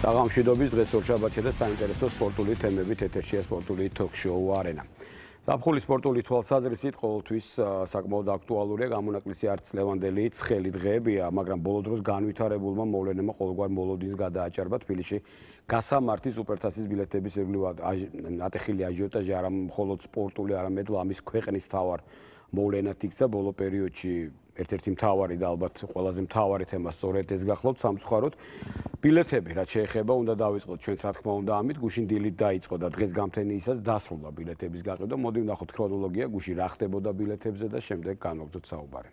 საღამოშიდობის დღეს ორშაბათია და საინტერესო სპორტული თემებით ეთერშია სპორტული ток-შოუ არენა. ზაფხული სპორტული თვალსაზრისით ყოველთვის საკმაოდ აქტუალურია, გამონაკლისი არც ლევანდელი ცხელი დღეებია, მაგრამ ბოლო დროს განვითარებულმა მოვლენებმა ყოველგვარ მოლოდინს გადააჭარბა თბილისში გასამართი სუპერთასის ბილეთების ირგვლივ ატეხილი აჟიოტაჟი არა მხოლოდ სპორტული, არამედ ლამის ქვეყნის მთავარ მოვლენად იქცა ბოლო პერიოდში ერთ-ერთი მთავარი და ალბათ ყველაზე მთავარი თემა სწორედ ეს გახლავთ სამწუხაროდ ბილეთები რაც შეეხება უნდა დავიწყოთ ჩვენც რა თქმა უნდა ამით გუშინ დილით დაიწყო და დღეს გამთენიისას დასრულდა ბილეთების გაყიდვა მოდი ვნახოთ ქრონოლოგია გუშინ რა ხდებოდა ბილეთებზე და შემდეგ განვაგრძოთ საუბარი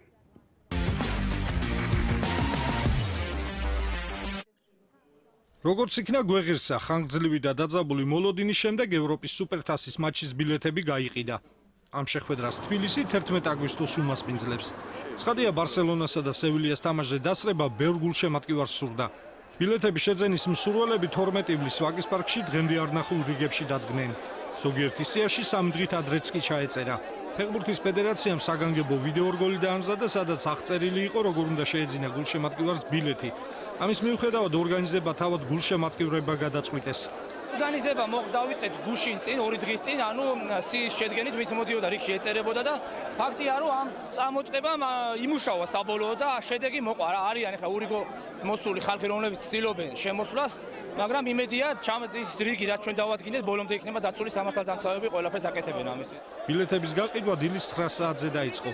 როგორც იქნა გვეღირსა ხანგრძლივი და დაძაბული მოლოდინის შემდეგ ევროპის სუპერთასის მატჩის ბილეთები გაიყიდა ამ შეხვედრას თბილისი 11 აგვისტოს უმასპინძლებს. ცხადია ბარსელონასა და სევილიას თამაშზე დასრება ბევრ გულშემატკივარს სურდა. ბილეთების შეძენის მსურველები 12 ივლისს ვაკის პარკში დღემდე არ ნახულ რიგებში დადგნენ. ზოგიერთი სიაში 3 დღით ადრეც კი ჩაეწერა. ფეხბურთის ფედერაციამ საგანგებო ვიდეორგოლი დაამზადა, სადაც აღწერილი იყო, როგორ უნდა შეეძინა გულშემატკივარს ბილეთი. ამის მიუხედავად ორგანიზება თავად გულშემატკივრება გადაწყვიტეს. ორგანიზება დავიწყეთ გუშინ წინ 2 დღის წინ, ანუ სიის შედგენით ვინც მოდიოდა რიგში ეწერებოდა და ფაქტია რომ ამ წამოწყებამ იმუშავა საბოლოო და შედეგი მოყვა. არიან ახლა ურიგო მოსული ხალხი რომლებიც ცდილობენ შემოსვლას, მაგრამ იმედია ის რიგი რაც ჩვენ დავადგინეთ ბოლომდე იქნება დაცული სამართალდამცავები ყველაფერს აკეთებენ ამის. ბილეთების გაყიდვა დილის 9 საათზე დაიწყო.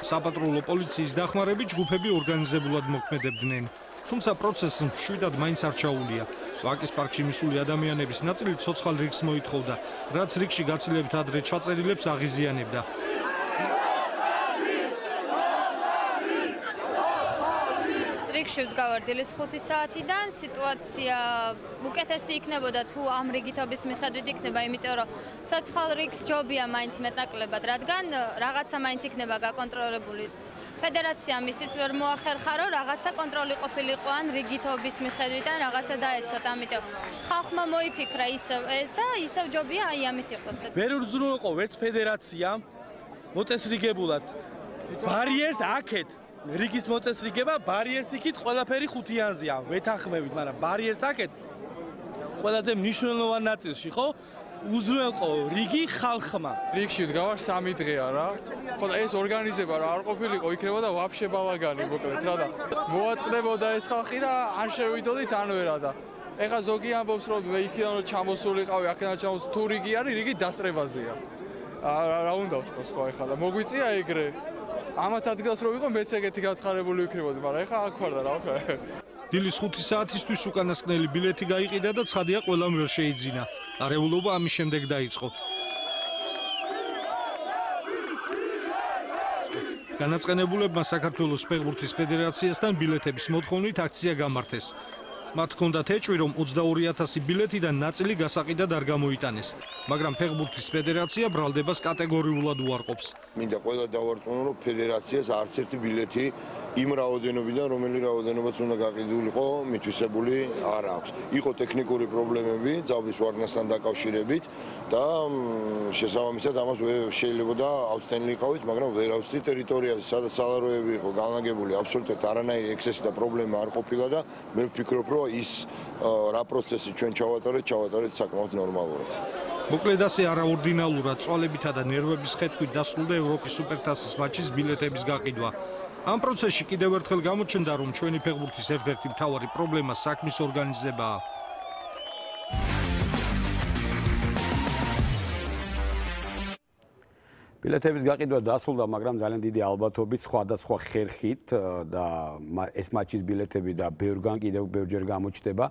საპატრულო პოლიციის დახმარებით ჯგუფები ორგანიზებულად მოქმედებდნენ. თუმცა პროცესი მშვიდად მაინც არ ჩაუვლია. ვაკის პარკში მისული ადამიანების ნაწილი ცოცხალ რიგს მოითხოვდა, რაც რიგში გაცილებით ადრე ჩაწერილებს აღიზიანებდა. რიგში ვდგავარ დილის 5 საათიდან, სიტუაცია უკეთესი იქნებოდა თუ ამ რიგითობის მიხედვით იქნება, იმიტომ რომ ცოცხალ რიგს ჯობია მაინც მეტნაკლებად, რადგან რაღაცა მაინც იქნება გაკონტროლებული. ფედერაციამ ისიც ვერ მოახერხა, რომ რაღაცა კონტროლი ყოფილიყო ან რიგითობის მიხედვითან რაღაცა დაეცვათ, ამიტომ ხალხმა მოიფიქრა ისევ ეს და ისევ ჯობია აი ამით იყოს. ვერ უზრუნველყო ვერც ფედერაციამ მოწესრიგებულად ბარიერს აქეთ რიგის მოწესრიგება ბარიერს იქით ყველაფერი ხუთიანზეა ვეთანხმებით, მაგრამ ბარიერს აქეთ ყველაზე მნიშვნელოვან ნაწილში ხო უზრუნველყო რიგი ხალხმა. რიგში ვდგავარ 3 დღეა რა. ხოლო ეს ორგანიზება რა არ ყოფილიყო, იქნებოდა ვაფშე ბალაგანი მოკლედ რა და მოაწყდებოდა ეს ხალხი და ან შევიდოდით ან ვერა და ეხა ზოგი ამბობს რომ მე იქიდან რომ ჩამოსულიყავი, აქედან ჩამოსული თუ რიგი არის, რიგი დასწრებაზეა. რა უნდა ვთქოს ხო ეხლა და მოგვიწია ეგრე. ამათ ადგილას რომ ვიყო მეც ეგეთი გაცხარებული ვიქნებოდი, მაგრამ ეხა აქ ვარ და რა ვქნა. დილის 5 საათისთვის უკანასკნელი ბილეთი გაიყიდა და ცხადია ყველამ ვერ შეიძინა. არეულობა ამის შემდეგ დაიწყო. განაწყენებულებმა საქართველოს ფეხბურთის ფედერაციასთან ბილეთების მოთხოვნით აქცია გამართეს. მათ ჰქონდათ ეჭვი, რომ 22,000 ბილეთიდან ნაწილი გასაყიდად არ გამოიტანეს, მაგრამ ფეხბურთის ფედერაცია ბრალდებას კატეგორიულად უარყოფს. მინდა ყველა დავარწმუნო, რომ ფედერაციას არც ერთი ბილეთი იმ რაოდენობიდან, რომელი რაოდენობაც უნდა გაყიდულიყო, მითვისებული არ აქვს. იყო ტექნიკური პრობლემები ძაბვის ვარდნასთან დაკავშირებით და შესაბამისად ამას შეიძლებოდა აუცდენლიყავით, მაგრამ ვერავსთი ტერიტორიაზე, სადაც სალაროები იყო განლაგებული, აბსოლუტურად არანაირი ექსესი და პრობლემა არ ყოფილა და მე ვფიქრობ, რომ ის რა პროცესი ჩვენ ჩავატარეთ საკმაოდ ნორმალურად. მოკლედ ასე არაორდინალურად წვალებითა და ნერვების ხეთქვით დასრულდა ევროპის სუპერთასის მატჩის ბილეთების გაყიდვა. ამ პროცესში კიდევ ერთხელ გამოჩნდა, რომ ჩვენი ფეხბურთის ერთ-ერთი მთავარი პრობლემა საქმის ორგანიზებაა. ბილეთების გაყიდვა დასრულდა, მაგრამ ძალიან დიდი ალბათობით სხვადასხვა ხერხით და ეს მატჩის ბილეთები და ბევრგან კიდევ ბევრჯერ გამოჩნდება.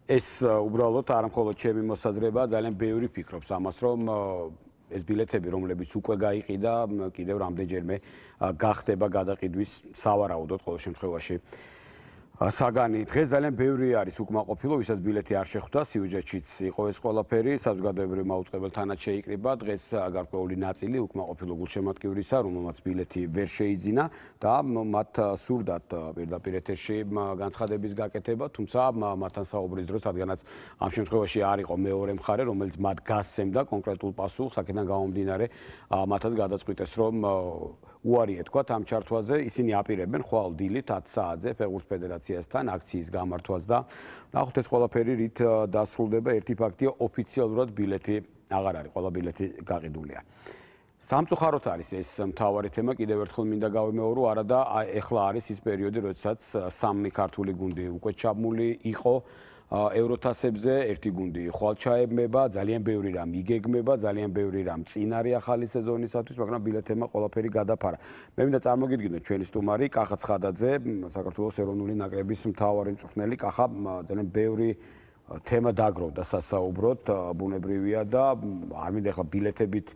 ეს უბრალოდ არ მხოლოდ ჩემი მოსაზრება, ძალიან ბევრი ფიქრობს ამას, რომ ეს ბილეთები, რომლებიც უკვე გაიყიდა, კიდევ რამდენჯერმე გახდება გადაყიდვის სავარაუდოდ ყოველ შემთხვევაში. საგანი დღეს ძალიან ბევრი არის უკმაყოფილო, ვისაც ბილეთი არ შეხვდა, სიუჯეტშიც იყო ეს ყველაფერი, საზოგადოებრივ მაუწყებელთანაც შეიკრიბა, დღეს გარკვეული ნაწილი უკმაყოფილო გულშემატკივრისა, რომელმაც ბილეთი ვერ შეიძინა და მათ სურდათ პირდაპირ ეთერში განცხადების გაკეთება, თუმცა მათთან საუბრის დროს, რადგანაც ამ შემთხვევაში არ იყო მეორე მხარე, რომელიც მათ გასცემდა კონკრეტულ პასუხს, აქედან გამომდინარე, მათაც გადაწყვიტეს, რომ უარი ეთქვათ ამ ჩართვაზე, ისინი აპირებენ ხვალ დილით 10 საათზე ფეხბურთის ფედერაციის ორგანიზაციასთან აქციის გამართვას და ნახოთ ეს ყველაფერი რით დასრულდება. ერთი ფაქტია, ოფიციალურად ბილეთი აღარ არის, ყველა ბილეთი გაყიდულია. სამწუხაროდ არის ეს მთავარი თემა, კიდევ ერთხელ მინდა გავიმეორო, არადა ეხლა არის ის პერიოდი, როდესაც სამი ქართული გუნდი უკვე ჩაბმული იყო ევროთასებზე, ერთი გუნდი ხვალ ჩაებმება, ძალიან ბევრი რამ იგეგმება, ძალიან ბევრი რამ წინ არის ახალი სეზონისათვის, მაგრამ ბილეთებმა ყველაფერი გადაფარა. მე მინდა წარმოგიდგინოთ ჩვენი სტუმარი კახა ცხადაძე, საქართველოს ეროვნული ნაკრების მთავარი მწვრთნელი. კახა ძალიან ბევრი თემა დაგროვდა სასაუბროდ, ბუნებრივია და არ მინდა ახლა ბილეთებით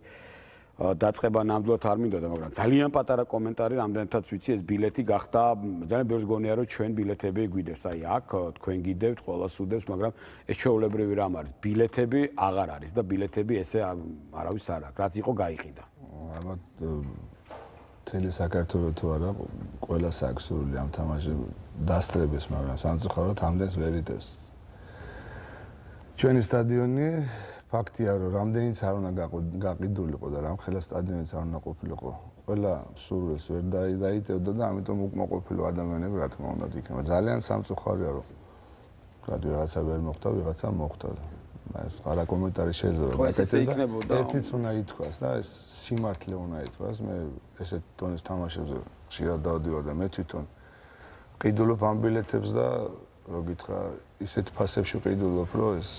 დაწყება ნამდვილად არ მინდოდა, მაგრამ ძალიან პატარა კომენტარი, რამდენადაც ვიცი, ეს ბილეთი გახდა ძალიან ბევრს გონია, რომ ჩვენ ბილეთები გვიდევს, აი აქ თქვენ გიდევთ, ყველას უდევს, მაგრამ ეს ჩვეულებრივი რამ არის. ბილეთები აღარ არის და ბილეთები ესე არავის არ აქვს, რაც იყო გაიყიდა. ალბათ მთელი საქართველო თუ არა, ყველას აქვს სურვილი ამ თამაშს დასწრების, მაგრამ სამწუხაროდ ამდენს ვერ იდევს. ჩვენი სტადიონი ფაქტია, რომ რამდენიც არ უნდა გაყიდულიყო და რამხელა სტადიონიც არ უნდა ყოფილიყო, ყველა სურვილს ვერ დაიდევდა და ამიტომ უკმაყოფილო ადამიანები რა თქმა უნდა იქნება. ძალიან სამწუხაროა, რომ ვიღაცა ვერ მოხდა, ვიღაცა მოხდა. ეს არა კომენტარი შეიძლება გაკეთდეს. ერთიც უნდა ითქვას და ეს სიმართლე უნდა ითქვას. მე ესეთ დონის თამაშებზე ხშირად დავდივარ და მე თვითონ ყიდულობ ამ ბილეთებს და რო გითხრა ისეთ ფასებში ყიდულობ, რომ ეს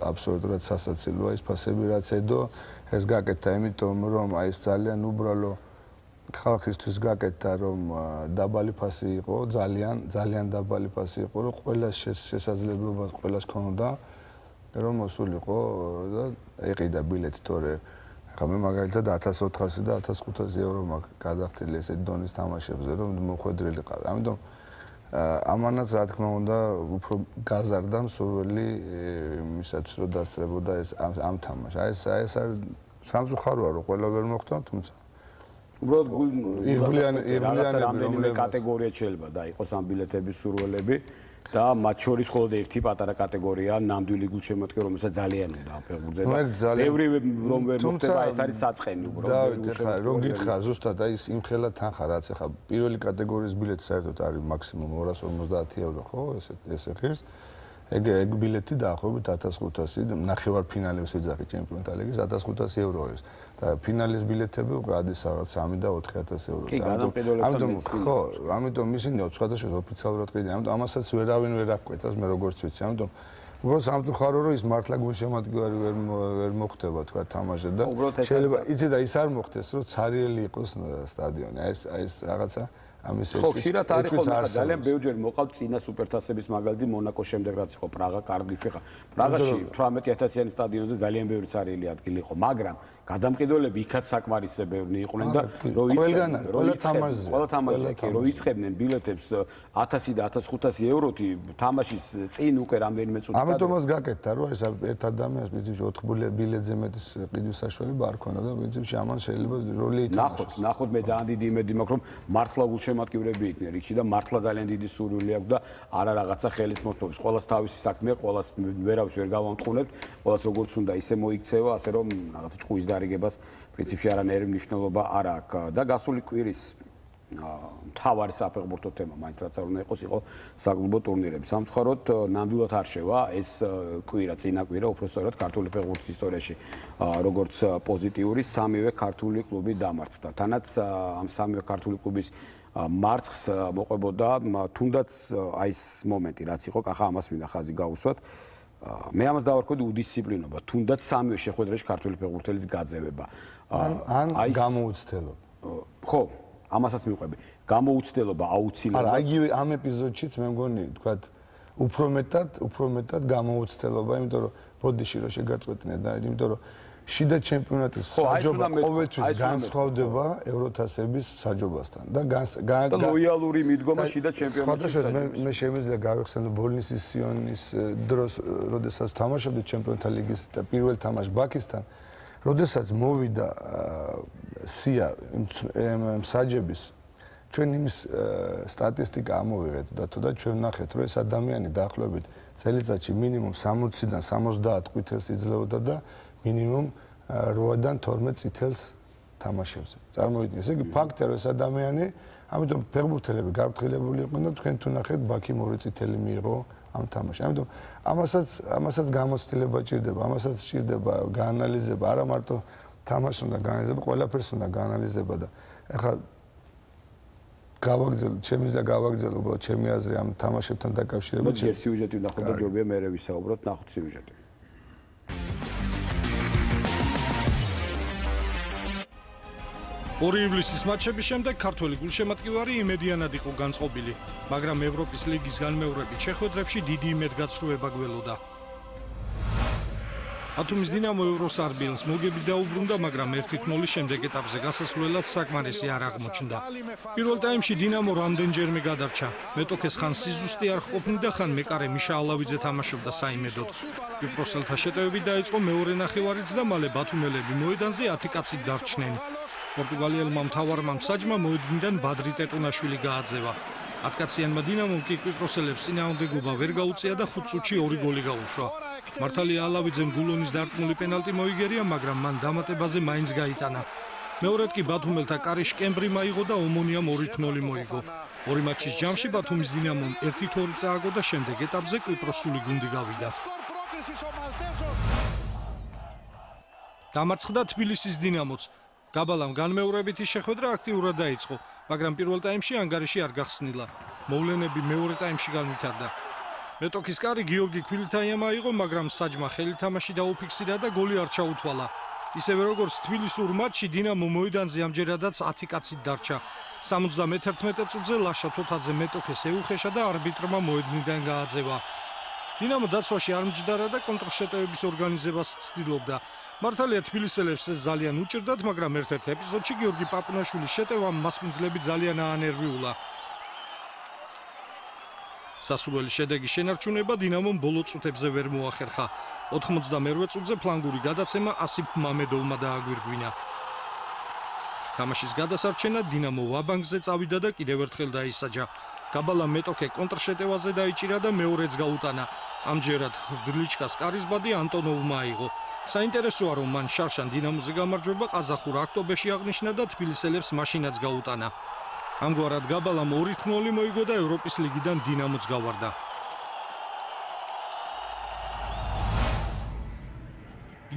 აბსოლუტურად სასაცილოა ის ფასები, რაც ედო ეს გაკეთა, იმიტომ რომ აი ეს ძალიან უბრალო ხალხისთვის გაკეთა, რომ დაბალი ფასი იყო, ძალიან დაბალი ფასი იყო, რომ ყველა შესაძლებლობა ყველას ქონოდა, რომ მოსულიყო და ეყიდა ბილეთი, თორე ხა მე მაგალითად 1400 და 1500 ევრო მაქვს გადახდილი ესეთ დონის თამაშებზე, რომ მოხვედრილი ყავ. ამიტომ ამანაც რა თქმა უნდა უფრო გაზარდა მსურველი იმისათვის რომ დასწრებოდა ეს ამ თამაშს. აი ეს სამწუხაროა რომ ყველა ვერ მოხდა, თუმცა უბრალოდ ირგვლიანები რამდენიმე კატეგორია შეიძლება დაიყოს ამ ბილეთების სურვილები და მათ შორის მხოლოდ ერთი პატარა კატეგორია ნამდვილი გულშემატკივარი, რომელსაც ძალიან უნდა ამ ფეხბურთზე და ბევრი რომ ვერ მოხდება, ეს არის საწყენი უბრალოდ. და რო გითხრა ზუსტად აი ეს იმხელა თანხა რაც ახლა პირველი კატეგორიის ბილეთი საერთოდ არის მაქსიმუმ 250 ევრო, ხო? ესე ღირს. ეგ ბილეთი დაახლოებით 1500 ნახევარფინალებს ეძახი ჩემპიონთა ლიგის 1500 ევრო არის. და ფინალის ბილეთები უკვე ადის რაღაც 3 და 4000 ევრო. ამიტომ ხო, ამიტომ ისინი სხვადასხვა ოფიციალურად ყიდიან. ამიტომ ამასაც ვერავინ ვერ აღკვეთავს, მე როგორც ვიცი. ამიტომ უბრალოდ სამწუხარო რომ ის მართლა გულშემატკივარი ვერ მოხდება თქვა თამაში და შეიძლება იცი და ის არ მოხდეს რომ ცარიელი იყოს სტადიონი. აი ეს რაღაცა ამის ხო, ხშირად არის ხოლმე ძალიან ბევრჯერ მოყავთ წინა სუპერთასების მაგალითი მონაკოს შემდეგ რაც იყო პრაღა, კარდიფი ხა. პრაღაში 18000-იანი სტადიონზე ძალიან ბევრი ცარიელი ადგილი იყო, მაგრამ გადამყიდველები იქაც საკმარისზე ბევრი იყვნენ და ყველა თამაში რო იწყებდნენ ბილეთებს 1000 და 1500 ევროთი თამაშის წინ უკვე რამდენიმე წუთი. ამიტომაც გაკეთდა რომ ეს ერთ ადამიანს პრინციპში 4 ბილეთზე მეტის ყიდვის საშუალება არ ქონდა და პრინციპში ამან შეიძლება როლი ითამაშოს. ნახოთ მე ძალიან დიდი იმედი მაქვს რომ მართლა გულშემატკივრები იქნენ რიგში და მართლა ძალიან დიდი სურვილი აქვს და არა რაღაცა ხელის მოთხოვის. ყველას თავისი საქმეა, ყველას ვერავის ვერ გავამტყუნებთ, ყველას როგორც უნდა ისე მოიქცევა, ასე რომ რაღაცა ჭკუის დარიგებას პრინციპში არანაირი მნიშვნელობა არ აქვს და გასული კვირის მთავარი საფეხბურთო თემა მაინც რაც არ უნდა იყოს იყო საკლუბო ტურნირები. სამწუხაროდ ნამდვილად არ შევა ეს კვირა, წინა კვირა, უბრალოდ ქართული ფეხბურთის ისტორიაში როგორც პოზიტიური სამივე ქართული კლუბი დამარცხდა. თანაც ამ სამივე ქართული კლუბის მარცხს მოყვებოდა თუნდაც აი ეს მომენტი რაც იყო, კახა ამას მინდა ხაზი გაუსვათ. მე ამას დავარქვი უდისციპლინობა, თუნდაც სამივე შეხვედრაში ქართული ფეხბურთელის გაძევება. ან გამოუცდელობა. ხო, ამასაც მიყვები. გამოუცდელობა აუცილებლად. არა, იგივე ამ ეპიზოდშიც მე მგონი, თქვათ, უფრო მეტად გამოუცდელობა, იმიტომ რომ ბოდიში რო შეგაწყვეტინე და იმიტომ რომ შიდა ჩემპიონატის საჯობა ყოველთვის განსხვავდება ევროთასების საჯობასთან და ლოიალური მიდგომა შიდა ჩემპიონატში. მე შემიძლია გავიხსენო ბოლნისის სიონის დროს, როდესაც თამაშობდი ჩემპიონთა ლიგის და პირველ თამაშს ბაქისთან, როდესაც მოვიდა სია საჯების ჩვენ იმის სტატისტიკა ამოვიღეთ და თუ და ჩვენ ნახეთ რომ ეს ადამიანი დაახლოებით წელიწადში მინიმუმ 60-დან 70 ყვითელს იძლეოდა და მინიმუმ 8-დან 12 წითელს თამაშებზე. წარმოიდგინე, ესე იგი ფაქტია, რომ ეს ადამიანი, ამიტომ ფეხბურთელები გაფრთხილებული იყვნენ და თქვენ თუ ნახეთ, ბაქი 2 წითელი მიიღო ამ თამაშში. ამიტომ ამასაც გამოცდილება ჭირდება, ამასაც ჭირდება გაანალიზება, არა მარტო თამაშს უნდა გაანალიზება, ყველაფერს უნდა გაანალიზება და ეხლა გავაგზავნე, ჩემს და გავაგზავნე უბრალოდ ჩემი აზრი ამ თამაშებთან დაკავშირებით. ჯერ სიუჟეტი ვნახოთ და ჯობია მერე ვისაუბროთ, ნახოთ სიუჟეტი. ორი ივლისის მატჩების შემდეგ ქართველი გულშემატკივარი იმედიანად იყო განწყობილი, მაგრამ ევროპის ლიგის განმეორებით შეხვედრებში დიდი იმედგაცრუება გველოდა. ათუმის დინამო ევროსარბილს მოგები დაუბრუნდა, მაგრამ 1-0 შემდეგ ეტაპზე გასასვლელად საკმარისი არ აღმოჩნდა. პირველ ტაიმში დინამო რამდენჯერმე გადარჩა. მეტოქეს ხან სიზუსტე არ ყოფნიდა და ხან მეკარე მიშა ალავიძე თამაშობდა საიმედოდ. კვიპროსელთა შეტევები დაიწყო მეორე ნახევარიც და მალე ბათუმელები მოედანზე 10 კაცით დარჩნენ. პორტუგალიელმა მთავარმა მსაჯმა მოედნიდან ბადრი ტეტუნაშვილი გააძევა. 10 კაციანმა დინამომ კი კვიპროსელებს წინააღმდეგობა ვერ გაუწია და 5 წუთში 2 გოლი გაუშვა. მართალია ალავიძემ გულონის დარტყმული პენალტი მოიგერია, მაგრამ მან დამატებაზე მაინც გაიტანა. მეორედ კი ბათუმელთა კარიშ კემბრი მაიღო და ომონიამ 2-0 მოიგო. ორი მატჩის ჯამში ბათუმის დინამომ 1-2 წააგო და შემდეგ ეტაპზე კვიპროსული გუნდი გავიდა. დამარცხდა თბილისის დინამოც. გაბალამ განმეორებითი შეხვედრა აქტიურად დაიწყო, მაგრამ პირველ ტაიმში ანგარიში არ გახსნილა. მოვლენები მეორე ტაიმში განვითარდა. მეტოქის კარი გიორგი ქვილთაიამ აიღო, მაგრამ საჯმა ხელი თამაში დაუფიქსირა და გოლი არ ჩაუთვალა. ისევე როგორც თბილისურ მატჩში დინამო მოედანზე ამჯერადაც 10 კაცით დარჩა. 71 წუთზე ლაშა თოთაძე მეტოქეს ეუხეშა და არბიტრმა მოედნიდან გააძევა. დინამო დაცვაში არ მჯდარა და კონტრშეტევების ორგანიზებას ცდილობდა. მართალია თბილისელებს ეს ძალიან უჭირდათ, მაგრამ ერთ-ერთ ეპიზოდში გიორგი პაპუნაშვილის შეტევამ მასპინძლები ძალიან აანერვიულა. სასურველი შედეგის შენარჩუნება დინამომ ბოლო წუთებზე ვერ მოახერხა. 92 წუთზე ფლანგური გადაცემა ასიფ მამედოვმა დააგვირგვინა. თამაშის გადასარჩენად დინამო ვაბანკზე წავიდა და კიდევ ერთხელ დაისაჯა. გაბალა მეტოქე კონტრშეტევაზე დაიჭირა და მეორეც გაუტანა. ამჯერად ვრდლიჩკას კარიზბადი ანტონოვმა აიღო. საინტერესოა, რომ მან შარშან დინამოზე გამარჯვება ყაზახურ აქტობეში აღნიშნა და თბილისელებს მაშინაც გაუტანა. ამგვარად გაბალამ 2-0 მოიგო და ევროპის ლიგიდან დინამოც გავარდა.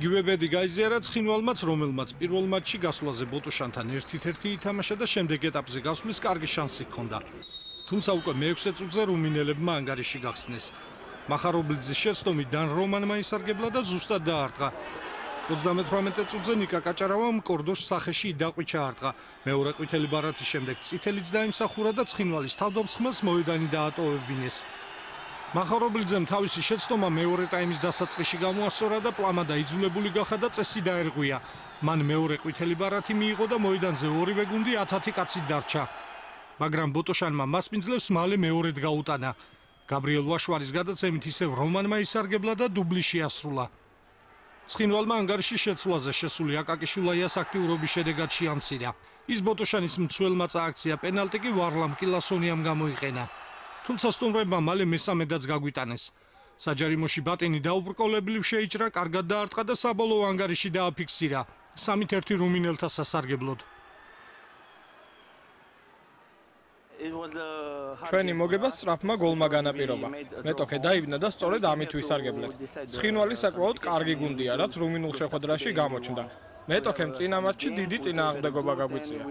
იგივე ბედი გაიზიარა ცხინვალმაც, რომელმაც პირველ მატჩში გასვლაზე ბოტოშანთან 1-1 ითამაშა და შემდეგ ეტაპზე გასვლის კარგი შანსი ჰქონდა. თუმცა უკვე მე-6 წუთზე რუმინელებმა ანგარიში გახსნეს. მახარობლიძის შეცდომით დან რომანმა ისარგებლა და ზუსტად დაარტყა. 38 წუთზე ნიკა კაჭარავამ კორდოშ სახეში იდაყვი ჩაარტყა. მეორე ყვითელი ბარათის შემდეგ წითელიც დაიმსახურა და ცხინვალის თავდამსხმელს მოედანი დაატოვებინეს. მახარობლიძემ თავისი შეცდომა მეორე ტაიმის დასაწყისში გამოასწორა და პლამადა იძულებული გახდა და წესი დაერღვია. მან მეორე ყვითელი ბარათი მიიღო და მოედანზე ორივე გუნდი 10 კაცით დარჩა. მაგრამ ბოტოშანმა მასპინძლებს მალე მეორედ გაუტანა. გაბრიელ ვაშვარის გადაცემით ისევ რომანმა ისარგებლა და დუბლი შეასრულა. ცხინვალმა ანგარიშის შეცვლაზე შესული აკაკიშულაიას აქტიურობის შედეგად შეამცირა. ის ბოტოშანის მცველმა წააქცია პენალტი კი ვარლამ კილასონიამ გამოიყენა. თუმცა სტუმრებმა მალე მესამედაც გაგვიტანეს. საჯარიმოში ბატინი დაუბრკოლებლივ შეიჭრა, კარგად დაარტყა და საბოლოო ანგარიში დააფიქსირა. 3-1 რუმინელთა სასარგებლოდ. ჩვენი მოგება სწრაფმა გოლმა განაპირობა. მეტოქე დაიბნა და სწორედ ამით ვისარგებლეთ. ცხინვალი საკმაოდ კარგი გუნდია, რაც რუმინულ შეხვედრაში გამოჩნდა. მეტოქემ წინა მატჩში დიდი წინააღმდეგობა გაგვიწია.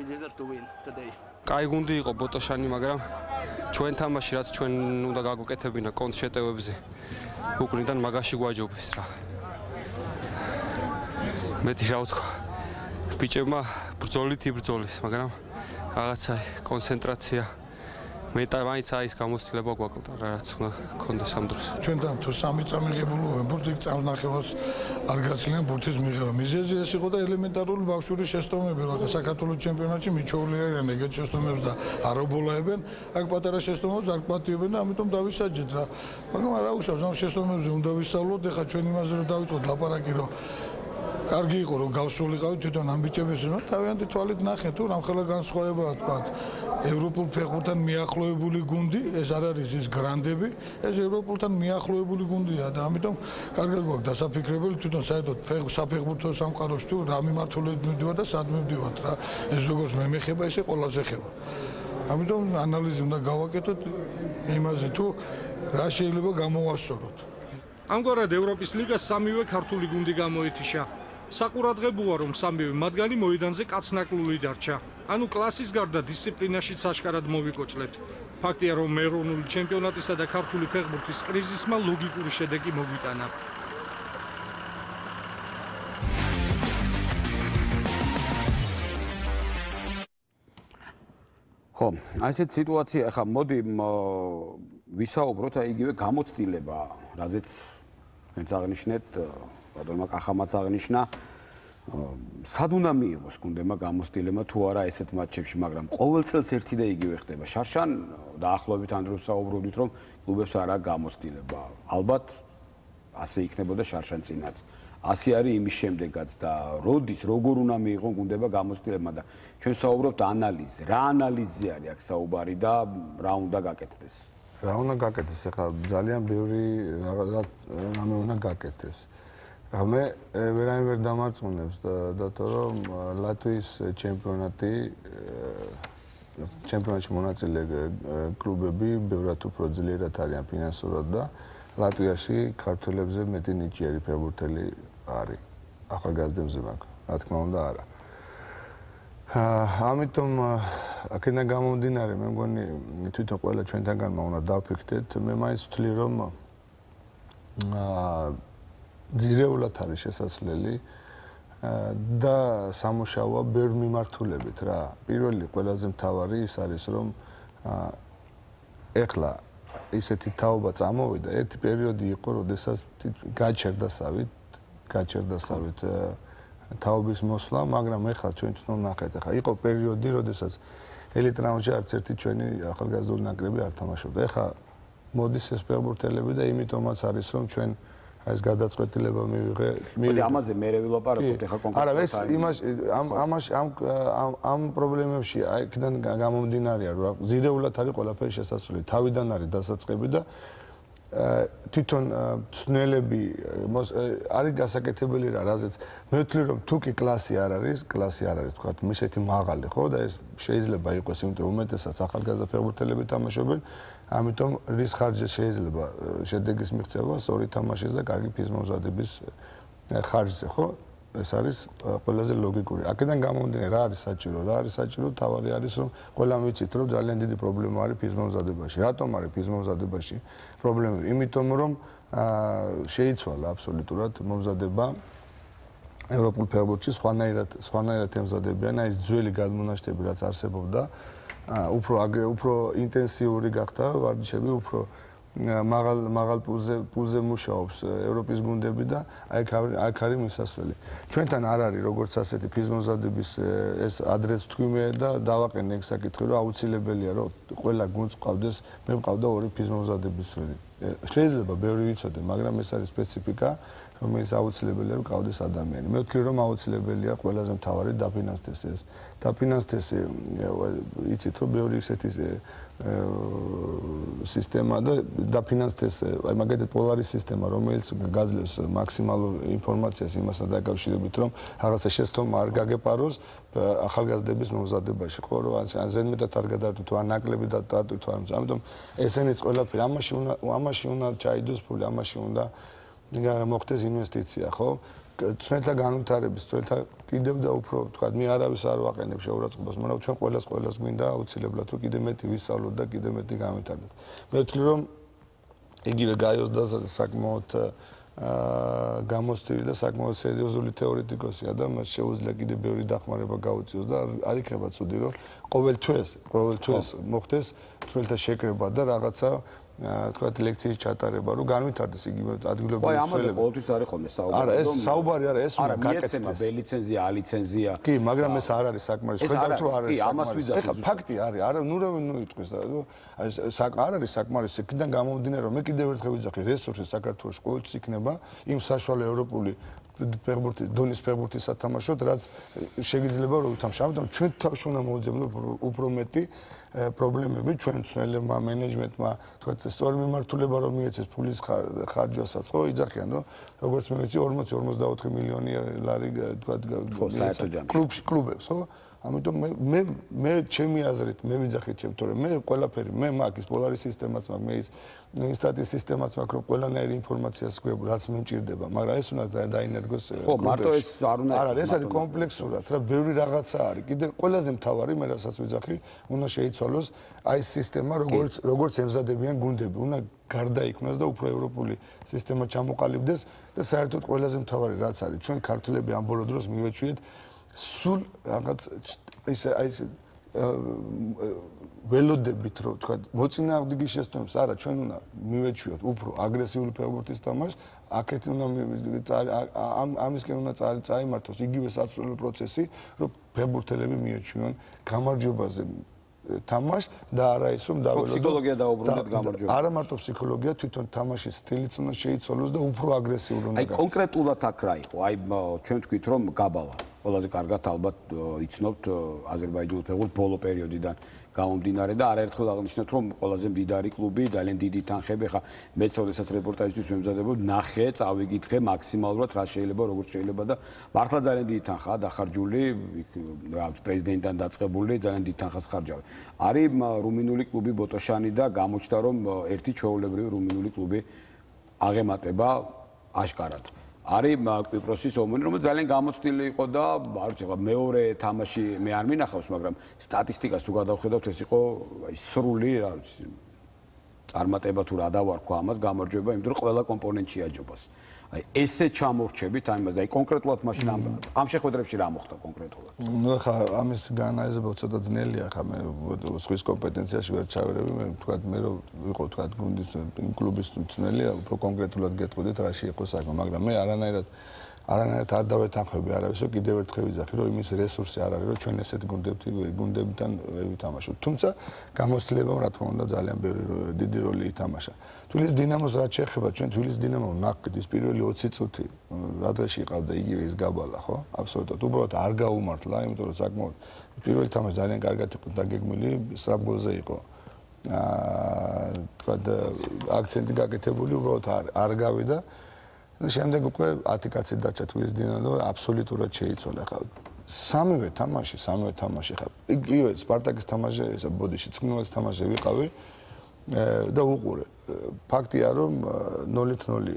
კაი გუნდი იყო ბოტოშანი, მაგრამ ჩვენ თამაში რაც ჩვენ უნდა გაგვეკეთებინა კონტრშეტევებზე. უკრინდან მაგაში გვაჯობეს რა. მეტი რა ვთქვა. ბიჭებმა ბრძოლით იბრძოლეს, მაგრამ რაღაცა კონცენტრაცია მეტა მაინც ის გამოცდილება გვაკლდა რაც უნდა გქონდეს ამ დროს. ჩვენთან თუ 3 წამიღებულ ბურთი წამნახევას არ გაცლიან ბურთის მიღება. მიზეზი ეს იყო და ელემენტარული ბავშვური შეცდომები, რა საქართველოს ჩემპიონატში მიჩვეული არიან ეგეთ შეცდომებს და არ ობოლაებენ. აქ პატარა შეცდომებს არ კვატიებენ და ამიტომ დავისაჯეთ რა. მაგრამ არა უშავს ამ შეცდომებზე უნდა ვისწავლოთ, ეხლა ჩვენ იმაზე რომ დავიწყოთ ლაპარაკი, რომ კარგი იყო რომ გავსულიყავი თვითონ ამ ბიჭების რომ თავიანთი თვალით ნახე თუ რამხელა განსხვავებაა თქვა ევროპულ ფეხბურთთან მიახლოებული გუნდი ეს არ არის ის გრანდები ეს ევროპულთან მიახლოებული გუნდია და ამიტომ კარგად გვაქვს დასაფიქრებელი თვითონ საერთოდ საფეხბურთო სამყაროში თუ რა მიმართულებით მივდივარ და სად მივდივართ რა ეს როგორც მე მეხება ესე ყველაზე ხება ამიტომ ანალიზი უნდა გავაკეთოთ იმაზე თუ რა შეიძლება გამოვასწოროთ ამგვარად ევროპის ლიგას სამივე ქართული გუნდი გამოეთიშა საყურადღებოა რომ სამივე მათგანი მოედანზე კაცნაკლული დარჩა ანუ კლასის გარდა დისციპლინაშიც აშკარად მოვიკოჭლებთ ფაქტია რომ ეროვნული ჩემპიონატისა და ქართული ფეხბურთის კრიზისმა ლოგიკური შედეგი მოგვიტანა ხო აი ესეთ სიტუაცია ახლა მოდი ვისაუბროთ აი იგივე გამოცდილება რაზეც თქვენც აღნიშნეთ ბატონმა კახამაც აღნიშნა სად უნდა მიიღოს გუნდებმა გამოცდილება თუ არა ესეთ მატჩებში მაგრამ ყოველ წელს ერთი და იგივე ხდება შარშან დაახლოებით ამ დროს საუბრობდით რომ კლუბებს არ აქვს გამოცდილება ალბათ ასე იქნებოდა შარშან წინაც ასე არის იმის შემდეგაც და როდის როგორ უნდა მიიღონ გუნდება გამოცდილება და ჩვენ საუბრობთ ანალიზზე რა ანალიზი არის აქ საუბარი და რა უნდა გაკეთდეს რა უნდა გაკეთდეს ახლა ძალიან ბევრი რამე უნდა გაკეთდეს ახლა მე ვერაინ ვერ დამარწმუნებს დათო რომ ლატვიის ჩემპიონატში მონაწილე კლუბები ბევრად უფრო ძლიერად არიან ფინანსურად და ლატვიაში ქართველებზე მეტი ნიჭიერი ფეხბურთელი არის ახალგაზრდებზე მაგრამ რა თქმა უნდა არა ამიტომ აქედან გამომდინარე მე მგონი თვითონ ყველა ჩვენთანგანმა უნდა დავფიქრდეთ მე მაინც ვთვლი რომ ძირეულად არის შესაძლებელი და სამუშაოა ბევრ მიმართულებით რა პირველი ყველაზე მთავარი ის არის რომ ეხლა ისეთი თაობა წამოვიდა ერთი პერიოდი იყო როდესაც გაჩერდასავით თაობის მოსვლა მაგრამ ეხლა ჩვენ თვითონ ნახეთ ახლა იყო პერიოდი როდესაც ელიტ რაუნდში არც ერთი ჩვენი ახალგაზრდული ნაკრები არ თამაშობდა ეხლა მოდის ეს ფეხბურთელები და იმიტომაც არის რომ ჩვენ ეს გადაწყვეტილება მივიღე მოდი ამაზე მე ვილაპარაკოთ ეხლა კონკრეტულად არა ეს ამაში ამ პრობლემებში აქედან გამომდინარეა რომ ზირეულად არის ყველაფერი შესაძლებელი თავიდან არის დასაწყები და თვითონ ცნელები არის გასაკეთებელი რა რაზეც მე ვთვლი რომ თუ კი კლასი არ არის თქვა ისეთი მაღალი ხო და ეს შეიძლება იყოს იმიტომ რომ უმეტესად ახალგაზრდა ფეხბურთელები თამაშობენ ამიტომ რის ხარჯზე შეიძლება შედეგის მიღწევა სწორი თამაშის და კარგი ფიზმომზადების ხარჯზე ხო ეს არის ყველაზე ლოგიკური აქედან გამომდინარე რა არის საჭირო თავარი არის რომ ყველამ ვიცით რომ ძალიან დიდი პრობლემა არის ფიზმომზადებაში რატომ არის ფიზმომზადებაში პრობლემები იმიტომ რომ შეიცვალა აბსოლუტურად მომზადება ევროპულ ფეხბურთში სხვანაირად ემზადებიან აი ეს ძველი გადმონაშთები რაც არსებობდა უფრო ინტენსიური გახდა ვარჯიშები უფრო მაღალ პულზე მუშაობს ევროპის გუნდები და აქ არის მისასვლელი. ჩვენთან არ არის როგორც ასეთი ფიზმომზადების ეს ადრეს თქვიმე და დავაყენე ეგ საკითხი რომ აუცილებელია რომ ყველა გუნდს ყავდეს მე მყავდა ორი ფიზმომზადების სველი. შეიძლება ბევრი ვიცოდე, მაგრამ ეს არის სპეციფიკა რომელიც აუცილებელია რომ ყავდეს ადამიანი. მე ვთვლი რომ აუცილებელია ყველაზე მთავარი დაფინანსდეს ეს. დაფინანსდეს იცით რომ ბევრი ისეთი სისტემა და დაფინანსდეს აი მაგალითად პოლარის სისტემა რომელიც გაძლევს მაქსიმალურ ინფორმაციას იმასთან დაკავშირებით რომ რაღაცა შეცდომა არ გაგეპაროს ახალგაზრდების მომზადებაში ხო რომ ან ზედმეტად არ გადავდოთ თუ ან ნაკლები დატოვოთ თუ არ ამიტომ ესენიც ყველაფერი ამაში უნდა ჩაიდოს ფული ამაში უნდა მოხდეს ინვესტიცია ხო ჩვენთან განვითარების ჩვენთან კიდევ და უფრო თქვა მე არავის არ ვაყენებ შეურაცხყოფას მაგრამ ჩვენ ყველას გვინდა აუცილებლად რომ კიდე მეტი ვისწავლოთ და კიდე მეტი განვითარდეთ მე ვთვლი რომ იგივე გაიოს და საკმაოდ გამოცდილი და საკმაოდ სერიოზული თეორეტიკოსია და მას შეუძლია კიდე ბევრი დახმარება გაუწიოს და არ იქნება ცუდი რომ ყოველ თვეს მოხდეს თვალთა შეკრება და რაღაცა თქვა ლექციის ჩატარება რომ განვითარდეს იგივე ადგილობრივი აი ამაზე ყოველთვის არის ხოლმე საუბარი არა ეს საუბარი არა ეს უნდა გაკეთდეს ბ ლიცენზია ა ლიცენზია კი მაგრამ ეს არ არის საკმარის ხედავთ რომ არ არის საკმარის ეხლა ფაქტი არის არა ნუ იტყვის და არ არის საკმარის იქიდან გამომდინარე რომ მე კიდევ ერთხელ ვიძახი რესურსი საქართველოს ყოველთვის იქნება იმ საშუალო ევროპული დონის ფეხბურთის სათამაშოდ, რაც შეიძლება რომ უთამაშო. ამიტომ ჩვენ თავში უნდა მოვძებნოთ უფრო მეტი პრობლემები ჩვენ მცველებმა, მენეჯმენტმა, თქვათ, სწორი მიმართულება რომ მიეცეს ფულის ხარჯვასაც, ხო, იძახიან, რომ როგორც მე ვიცი 40-44 მილიონი ლარი, თქვათ, კლუბებს, ხო? ამიტომ მე ჩემი აზრით მე ვიძახით ჩემ, თორემ მე ყველაფერი მე მაქვს პოლარის სისტემაც მაქვს, მე ის ინსტატის სისტემაც მაქვს, რომ ყველანაირი ინფორმაციას გვეუბნ, რაც მე მჭირდება, მაგრამ ეს უნდა დაინერგოს. ხო, მარტო ეს არ უნდა. არა, ეს არის კომპლექსურად, რა ბევრი რაღაცა არის. კიდე ყველაზე მთავარი მე რასაც ვიძახი, უნდა შეიცვალოს აი სისტემა, როგორც ემზადებიან გუნდები, უნდა გარდაიქმნას და უფრო ევროპული სისტემა ჩამოყალიბდეს და საერთოდ ყველაზე მთავარი რაც არის, ჩვენ ქართველები ამ ბოლო დროს მივეჩვიეთ სულ რაღაც ეს ველოდებით რომ თქვა მოწინააღმდეგის შესწავლას არა ჩვენ უნდა მივეჩვიოთ უფრო აგრესიული ფეხბურთის თამაშს აქეთ უნდა ამისკენ უნდა წაიმართოს იგივე საცვლელი პროცესი რომ ფეხბურთელები მიეჩვიონ გამარჯვებაზე თამაშს და არა ის რომ დაველოდოთ ფსიქოლოგია დაუბრუნდეთ გამარჯვება არა მარტო ფსიქოლოგია თვითონ თამაშის სტილიც უნდა შეიცვალოს და უფრო აგრესიული უნდა გახდეს აი კონკრეტულად აქ რა იყო აი ჩვენ თქვით რომ გაბალა ყველაზე კარგად ალბათ იცნობთ აზერბაიჯანულ ფეხბურთს ბოლო პერიოდიდან გამომდინარე და არაერთხელ აღნიშნეთ რომ ყველაზე მდიდარი კლუბი ძალიან დიდი თანხები ხა მეც როდესაც რეპორტაჟისთვის ვემზადებოდი ნახე წავიგითხე მაქსიმალურად რა შეიძლება როგორც შეიძლება და მართლა ძალიან დიდი თანხაა დახარჯული პრეზიდენტთან დაწყებული ძალიან დიდი თანხას ხარჯავენ არის რუმინული კლუბი ბოტოშანი და გამოჩნდა რომ ერთი ჩვეულებრივი რუმინული კლუბი აღემატება აშკარად არის კვიპროსის ომანი, რომელიც ძალიან გამოცდილი იყო და არ ვიცი, მეორე თამაში მე არ მინახავს, მაგრამ სტატისტიკას თუ გადავხედავთ, ეს იყო სრული, რა ვიცი, წარმატება თუ რა დავარქვა ამას, გამარჯვება, იმიტომ რომ ყველა კომპონენტი აჯობას. აი ესე ჩამორჩებით ამაზე, აი კონკრეტულად მაშინ ამ შეხვედრებში რა მოხდა კონკრეტულად? ნუ ხა ამის განაიზება ცოტა ძნელია, ხა მე სხვის კომპეტენციაში ვერ ჩავერები, მე თქვა მე რომ ვიყო თქვა გუნდის კლუბის მწვრთნელია, უფრო კონკრეტულად გეტყოდით რაში იყო საქმე, მაგრამ მე არანაირად არ დავეთანხმები არავისო, კიდევ ერთხელ ვიძახი, რომ იმის რესურსი არ არის, რომ ჩვენ ესეთ გუნდებთან ვითამაშოთ. თუმცა გამოცდილებამ რა თქმა უნდა ძალიან დიდი როლი ითამაშა. თბილისის დინამოს რაც შეეხება, ჩვენ თბილისის დინამომ ნახეთ ის პირველი 20 წუთი, რა დღეში ყავდა იგივე ის გაბალა, ხო? აბსოლუტურად. უბრალოდ არ გაუმართლა, იმიტომ რომ საკმაოდ პირველი თამაში ძალიან კარგად იყო დაგეგმილი, სწრაფ გოლზე იყო. თქვა აქცენტი გაკეთებული, უბრალოდ არ გავიდა. და შემდეგ უკვე 10 კაცი დაჭა თბილისის დინამო და აბსოლუტურად შეიცვალა ხა. სამივე თამაში ხა. იგივე სპარტაკის თამაში, ესა ბოდიში ცხინვალის თამაში ვიყავი და უყურე. ფაქტია რომ 0-0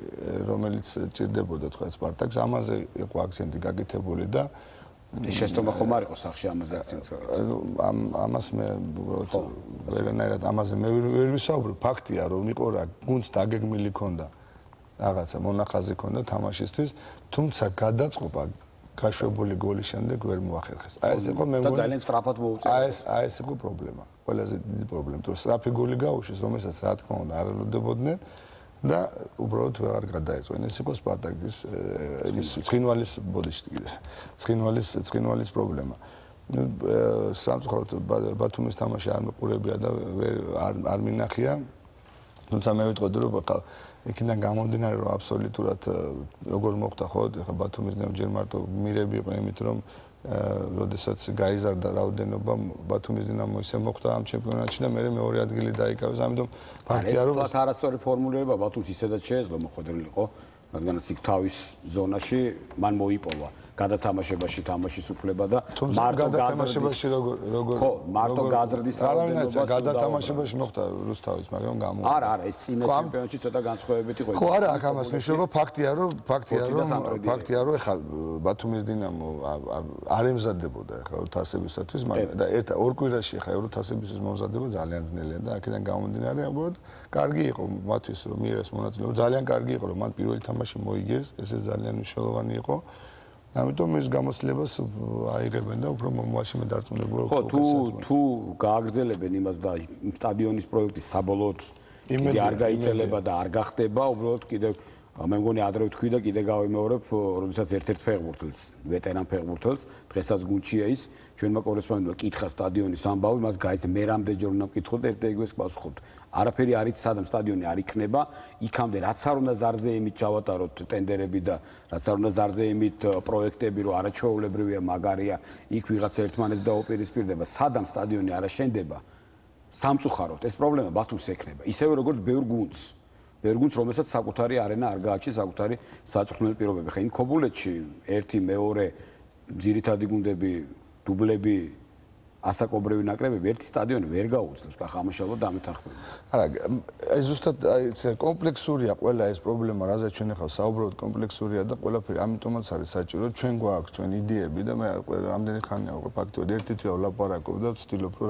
რომელიც ჭირდებოდა თქვა სპარტაკს, ამაზე იყო აქცენტი გაკეთებული და შეცდომა ხომ არ იყო სახში ამაზე აქცენტს. ამას მე უბრალოდ ვერანაირად ამაზე მე ვერ ვისაუბრო. ფაქტია რომ იყო რა გუნდს დაგეგმილი ქონდა. რაღაცა მონახაზი ქონდა თამაშისთვის, თუმცა გადაწყობა გაშვებული გოლის შემდეგ ვერ მოახერხეს. აი ეს იყო მე მგონი ძალიან სწრაფად მოუწევს. აი ეს იყო პრობლემა. ყველაზე დიდი პრობლემა, თუ სწრაფი გოლი გაუშვეს, რომელსაც რა თქმა უნდა არ ელოდებოდნენ და უბრალოდ ვეღარ გადაეწყვნენ. ეს იყო სპარტაკის ის ცხინვალის ბოდიში კიდე. ცხინვალის პრობლემა. სამწუხაროდ ბათუმის თამაში არ მეყურებია და არ მინახია. თუმცა მე ვიტყოდი რომ იქიდან გამომდინარე რომ აბსოლუტურად როგორ მოხდა ხო ხა ბათუმის ჯერ მარტო მირები იყო იმით რომ როდესაც გაიზარდა რაოდენობა ბათუმის დინამო ისე მოხდა ამ ჩემპიონატში და მე მეორე ადგილი დაიკავეს ამიტომ ფაქტია რომ ეს არასწორი ფორმულირება ბათუმს ისედაც შეეძლო მოხვედრილიყო რადგანაც იქ თავის ზონაში მან მოიპოვა გადათამაშებაში თამაშის უფლება და მარტო გადათამაშებაში როგორ ხო მარტო გაზრდის რაოდენობა გადათამაშებაში მოხდა რუსთავის მაგრამ გამო არა ეს წინა ჩემპიონატში ცოტა განსხვავებით იყო ხო არა აქ ამას ნიშნობა ფაქტია რომ ეხლა ბათუმის დინამო არ ემზადებოდა ეხლა ეთასებისათვის მაგრამ და ერთ ორ კვირაში ეხლა ეთასებისთვის მომზადება ძალიან ძნელია და აქედან გამომდინარე უბრალოდ კარგი იყო მათთვის რომ მიიღეს მონაწილეობა ძალიან კარგი იყო რომ მან პირველი თამაში მოიგეს ესე ძალიან მნიშვნელოვანი იყო ამიტომ ეს გამოცდილებას აიღებენ და უფრო მომავალში დარწმუნებული ხო თუ გააგრძელებენ იმას და სტადიონის პროექტი საბოლოოდ კიდე არ გაიწელება და არ გახდება უბრალოდ კიდე მე მგონი ადრე ვთქვი და კიდე გავიმეორებ როდესაც ერთ-ერთ ფეხბურთელს ვეტერან ფეხბურთელს დღესაც გუნდშია ის ჩვენმა კორესპონდენტმა კითხა სტადიონის ამბავი, მას გაიცა მე რამდენჯერ უნდა მკითხოთ და ერთ ეგრეს პასუხობთ. არაფერი არ იცი სადამ სტადიონი არ იქნება, იქამდე რაც არ უნდა ზარზე იმით ჩავატაროთ ტენდერები და რაც არ უნდა ზარზე იმით პროექტები, რომ არაჩვეულებრივია, მაგარია, იქ ვიღაცა ერთმანეთს დაუპირისპირდება, სადამ სტადიონი არ აშენდება, სამწუხაროდ ეს პრობლემა ბათუმს ექნება. ისევე როგორც ბევრ გუნდს. ბევრ გუნდს, რომელსაც საკუთარი არენა არ გააჩნია, საკუთარი საწვრთნელი პირობები. ხა იმ ქობულეთში ერთი, მეორე ძირითადი გუნდები, დუბლები, ასაკობრივი ნაკრებები ერთი სტადიონი ვერ გაუძლებს, ხა ამაშალო დამეთანხმება. არა, ეს ზუსტად კომპლექსურია ყველა ეს პრობლემა, რაზეც ჩვენ ახლა საუბრობთ, კომპლექსურია და ყველაფერი, ამიტომაც არის საჭირო, ჩვენ გვაქვს ჩვენ იდეები და მე რამდენი ხანია უკვე ფაქტობრივად ერთ-ერთია ვლაპარაკობ და ვცდილობ რომ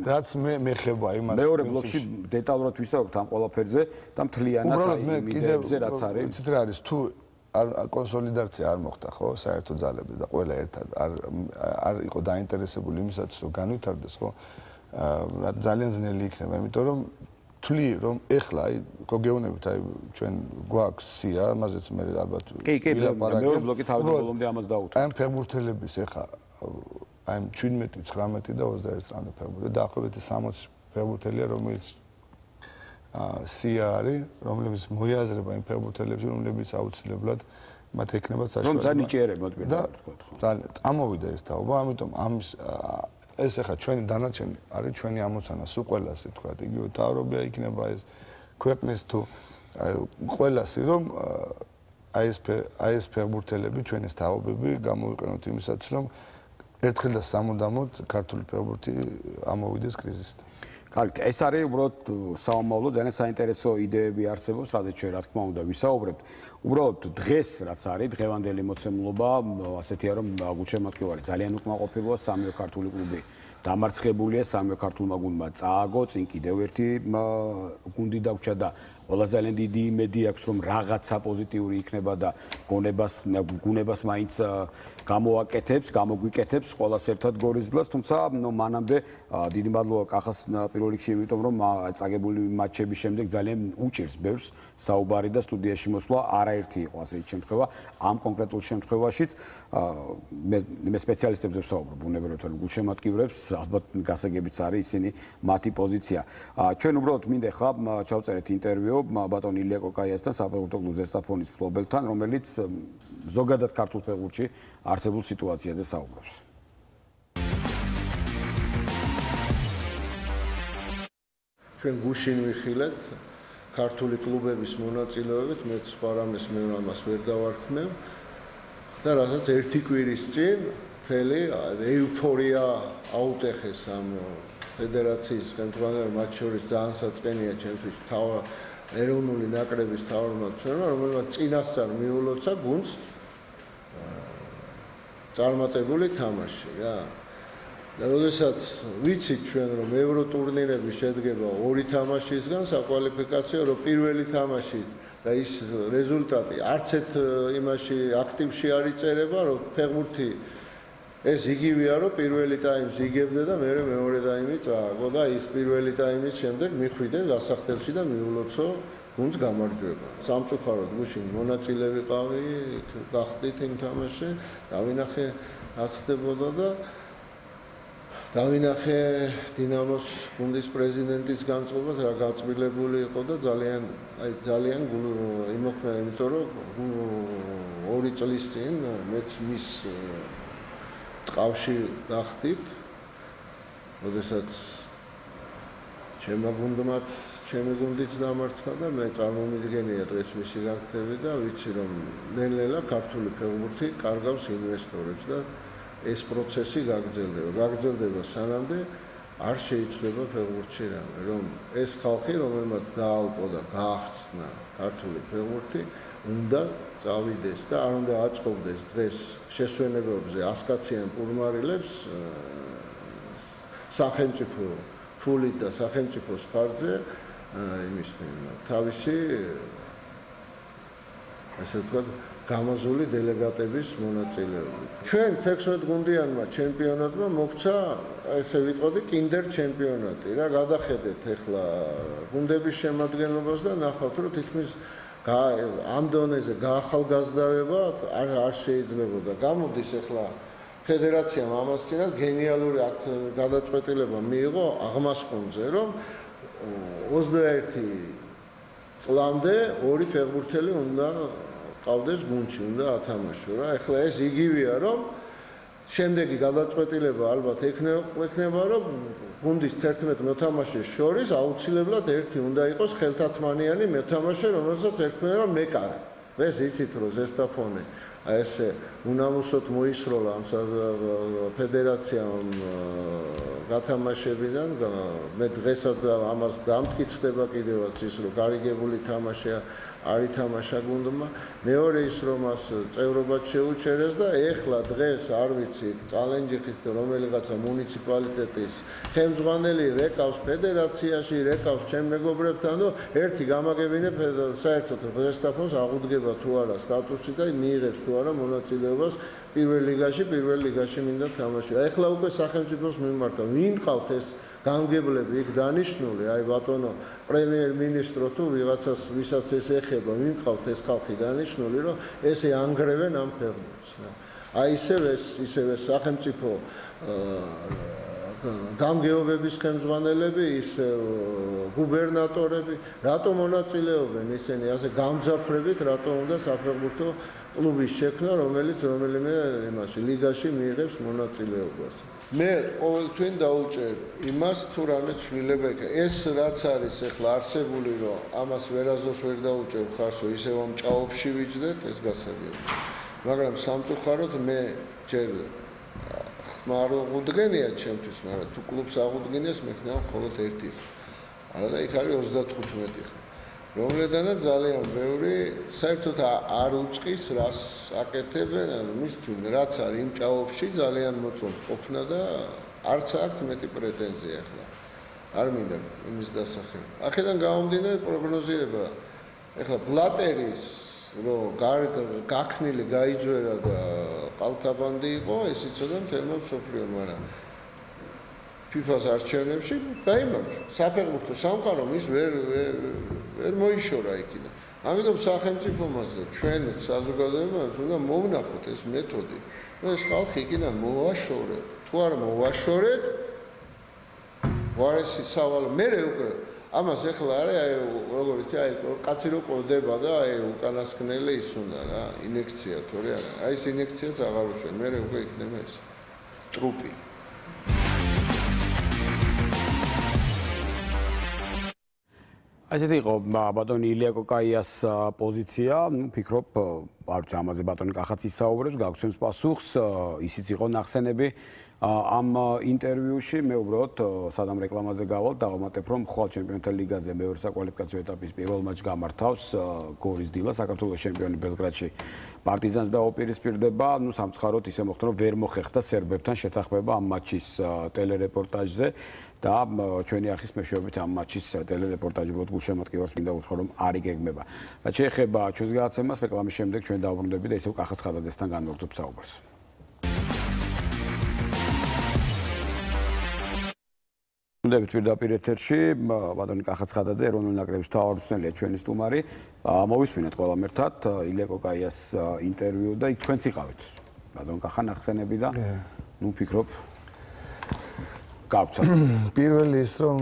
რაც მე მეხება იმას. მეორე ბლოკში დეტალურად ვისაუბრებთ ამ ყველაფერზე და მთლიანად იმ იდეებზე რაც არის. იცით რა არის, თუ კონსოლიდაცია არ მოხდა ხო საერთო ძალები და ყველა ერთად არ იყო დაინტერესებული იმისათვის რომ განვითარდეს ხო ძალიან ძნელი იქნება იმიტომ რომ თვლი რომ ეხლა აი გოგეუნებით აი ჩვენ გვაქვს სია ამაზეც მე ალბათ მეორე ბლოკი თავიდან ბოლომდე ამას დაუთ აი ფეხბურთელების ეხლა აი 17 19 და 21 წლამდე ფეხბურთელი დაახლოებით 60 ფეხბურთელია რომელიც სია არის, რომლებიც მოიაზრება იმ ფეხბურთელებში, რომლებიც აუცილებლად მათ ექნებათ საშუალება. რომ ძალიან იჭერება მოდიოდა თქვა ხო. ძალიან წამოვიდა ეს თაობა, ამიტომ ამის ეს ახლა ჩვენი დანარჩენი არის ჩვენი ამოცანა სულ ყველასი თქვა, იგივე თავრობია იქნება ეს ქვეყნის თუ ყველასი რომ აი ეს ფეხბურთელები ჩვენის თაობები გამოვიყენოთ იმისათვის რომ ერთხელ და სამუდამოდ ქართული ფეხბურთი ამოვიდეს კრიზისიდან. კარგი, ეს არის უბრალოდ საომავლო, ძალიან საინტერესო იდეები არსებობს, რადგან ჩვენ რა თქმა უნდა ვისაუბრებთ. უბრალოდ დღეს რაც არის, დღევანდელი მოცემულობა, ასეთია რომ გულშემატკივარი ძალიან უკმაყოფილოა, სამეო ქართული კლუბი დამარცხებულია, სამეო ქართულმა გუნდმა წააგო, წინ კიდევ ერთი გუნდი დაგვრჩა და ყველა ძალიან დიდი იმედი აქვს რომ რაღაცა პოზიტიური იქნება და გუნებას მაინც გამოაკეთებს, გამოგვიკეთებს ყველას ერთად გორიზლას, თუმცა მანამდე დიდი მადლობა კახას პირველ რიგში, იმიტომ რომ წაგებული მატჩების შემდეგ ძალიან უჭირს ბევრს საუბარი და სტუდიაში მოსვლა არაერთი იყო ასეთი შემთხვევა, ამ კონკრეტულ შემთხვევაშიც მე სპეციალისტებზე ვსაუბრობ, ბუნებრივად გულშემატკივრებს, ალბათ გასაგებიც არის ისინი მათი პოზიცია. ჩვენ უბრალოდ მინდა ხა ჩავწერეთ ინტერვიუ ბატონ ილია კოკაიასთან, საფეხბურთო კლუბ ზესტაფონის მფლობელთან, რომელიც ზოგადად ქართულ ფეხბურთში არსებულ სიტუაციაზე საუბრობს. ჩვენ გუშინ ვიხილეთ ქართული კლუბების მონაწილეობით, მე სხვა რამეს მე ამას ვერ დავარქმევ და რასაც ერთი კვირის წინ მთელი ეუფორია აუტეხეს ამ ფედერაციის ხელმძღვანელმა, მათ შორის ძალიან საწყენია ჩემთვის ეროვნული ნაკრების თავმჯდომარე მცველმა, რომელმაც წინასწარ მიულოცა გუნდს წარმატებული თამაში რა. და როდესაც ვიცით ჩვენ რომ ევროტურნირები შედგება ორი თამაშისგან, საკვალიფიკაციო რომ პირველი თამაში და ის რეზულტატი არც ერთ იმაში აქტივში არ იწერება, რომ ფეხბურთი ეს იგივეა, რომ პირველი ტაიმს იგებდა და მეორე ტაიმი წააგო და ის პირველი ტაიმის შემდეგ მიხვიდნენ გასახდელში და მიულოცო გუნდს გამარჯვება. სამწუხაროდ გუშინ მონაწილე ვიყავი, გახდით იმ თამაშში, დავინახე რაც ხდებოდა და დავინახე დინამოს გუნდის პრეზიდენტის განწყობას, რა გაწმილებული იყო და ძალიან იმოქმედა, იმიტომ რომ 2 წლის წინ მეც მის ტყავში გახდით, როდესაც ჩემმა გუნდმაც, ჩემი გუნდიც დამარცხა და მე წარმომიდგენია დღეს მისი გაქცევი და ვიცი რომ ნელ-ნელა ქართული ფეხბურთი კარგავს ინვესტორებს და ეს პროცესი გაგრძელდება სანამდე არ შეიცვლება ფეხბურთში რამე, რომ ეს ხალხი, რომელმაც დაალყო და გაახსნა ქართული ფეხბურთი, უნდა წავიდეს და არ უნდა აწყობდეს დღეს შესვენებებზე ასკაციან პურმარილებს სახელმწიფო ფულით და სახელმწიფოს ხარჯზე თავისი ასე ვთქვათ გამოზული დელეგატების მონაწილეობით. ჩვენ 16 გუნდიანმა ჩემპიონატმა მოგვცა ესე ვიტყოდი კინდერ ჩემპიონატი რა, გადახედეთ ახლა გუნდების შემადგენლობას და ნახავთ რომ თითქმის ამ დონეზე გაახალგაზრდავება არ შეიძლებოდა. გამოდის ახლა ფედერაციამ ამას წინათ გენიალური გადაწყვეტილება მიიღო აღმასკომზე, რომ 21 წლამდე ორი ფეხბურთელი უნდა ყავდეს გუნდში, უნდა ათამაშო რა. ეხლა ეს იგივეა, რომ შემდეგი გადაწყვეტილება ალბათ ექნება, რომ გუნდის 11 მოთამაშეს შორის აუცილებლად ერთი უნდა იყოს ხელთათმანიანი მოთამაშე, რომელსაც ერქმევა მეკარე. ეს იცით რომ ზესტაფონი ესე უნამუსოდ მოისროლა ამ ფედერაციამ გათამაშებიდან მე დღესაც ამას დამტკიცდება კიდევაც ის რომ გარიგებული თამაშია არ ითამაშა გუნდმა მეორე ის რომ მას წევრობად შეუჩერეს და ეხლა დღეს არ ვიცი წალენჯიხით რომელიღაცა მუნიციპალიტეტის ხელმძღვანელი რეკავს ფედერაციაში რეკავს ჩემ მეგობრებთან და ერთი გამაგებინე საერთოდ ზესტაფონს აღუდგება თუ არა სტატუსი და მიიღებს თუ არა მონაწილეობას პირველ ლიგაში მინდა თამაში. ეხლა უკვე სახელმწიფოს მიმართა ვინ ყავთ ეს გამგებლები იქ დანიშნული, აი ბატონო პრემიერ-მინისტრო თუ ვიღაცას ვისაც ეს ეხება, ვინ ყავთ ეს ხალხი დანიშნული, რომ ესე ანგრევენ ამ ფეხბურთს. აი ისევე სახელმწიფო გამგეობების ხელმძღვანელები, ის გუბერნატორები, რატომ მონაწილეობენ ისინი ასე გამძაფრებით, რატომ უნდა საფეხბურთო კლუბის შექმნა, რომელიც რომელიმე იმაში ლიგაში მიიღებს მონაწილეობას. მე ყოველთვის დაუჭერ იმას, თუ რამე ცვლილება იქნება. ეს რაც არის ახლა არსებული, რომ ამას ვერაზოს ვერ დაუჭერ ხარს, რომ ისევ ამ ჭაობში ვიჯდეთ, ეს გასაგებია. მაგრამ სამწუხაროდ მე ჯერ ხმარო უდგენია ჩემთვის, მაგრამ თუ კლუბს აღუდგენიას, მექნება მხოლოდ ერთი. არა და იქ არის 35 ხმა. რომლედანაც ძალიან ბევრი საერთოდ არ უწყის რას აკეთებენ, ანუ მისთვის რაც არის იმ ჭაობში ძალიან მოწონთ ყოფნა და არც აქვს მეტი პრეტენზია ახლა. არ მინდა იმის დასახელება. აქედან გამომდინარე პროგნოზირება. ახლა ბლატერის რომ გაქნილი გაიძვერა და ყალთაბანდი იყო, ეს იცოდა მთელმა მსოფლიომ, მაგრამ FIFA-ს არჩევნებში დაიმარჯვა. საფეხბურთო სამყარო ის ვერ მოიშორა იქიდან. ამიტომ სახელმწიფომაც და ჩვენ საზოგადოებაც უნდა მოვნახოთ ეს მეთოდი, რომ ეს ხალხი იქიდან მოვაშორეთ. თუ არ მოვაშორეთ, ვარესი სავალ მე უკვე ამას ეხლა არის აი როგორ იცი აი კაცი რო ყოდება და აი უკანასკნელი ის უნდა რა ინექცია თორე არა. აი ეს ინექციაც აღარ უშვენ. მე უკვე იქნება ეს ტრუპი. ასეთი იყო ბატონი ილია კოკაიას პოზიცია, ფიქრობ, არ ვიცი ამაზე ბატონი კახაც ისაუბრებს, გაგვცემს პასუხს, ისიც იყო ნახსენები ამ ინტერვიუში, მე უბრალოდ სადამ რეკლამაზე გავალ, დავამატებ, რომ ხვალ ჩემპიონთა ლიგაზე მეორე საკვალიფიკაციო ეტაპის პირველ მატჩს გამართავს გორის დილა, საქართველოს ჩემპიონი ბელგრადში პარტიზანს დაუპირისპირდება, ნუ სამწუხაროდ ისე მოხდა, რომ ვერ მოხერხდა სერბებთან შეთანხმება ამ მატჩის ტელერეპორტაჟზე. და ჩვენი არხის მეშვეობით ამ მატჩის ტელერეპორტაჟი უბრალოდ გულშემატკივარს მინდა უთხრა რომ არ იგეგმება. რაც შეეხება ჩვენს გადაცემას, რეკლამის შემდეგ ჩვენ დავბრუნდები და ისევ კახაც ხადაძესთან განვაგრძობ საუბარს. ვუნდებით პირდაპირ ეთერში, ბატონი კახაც ხადაძე, ეროვნული ნაკრების მთავარმწვრთნელია ჩვენი სტუმარი. მოვისმინეთ ყველამ ერთად ილია კოკაიას ინტერვიუ და იქ თქვენც იყავით. ბატონ კახა ნახსენები და ნუ ფიქრობ პირველი ის რომ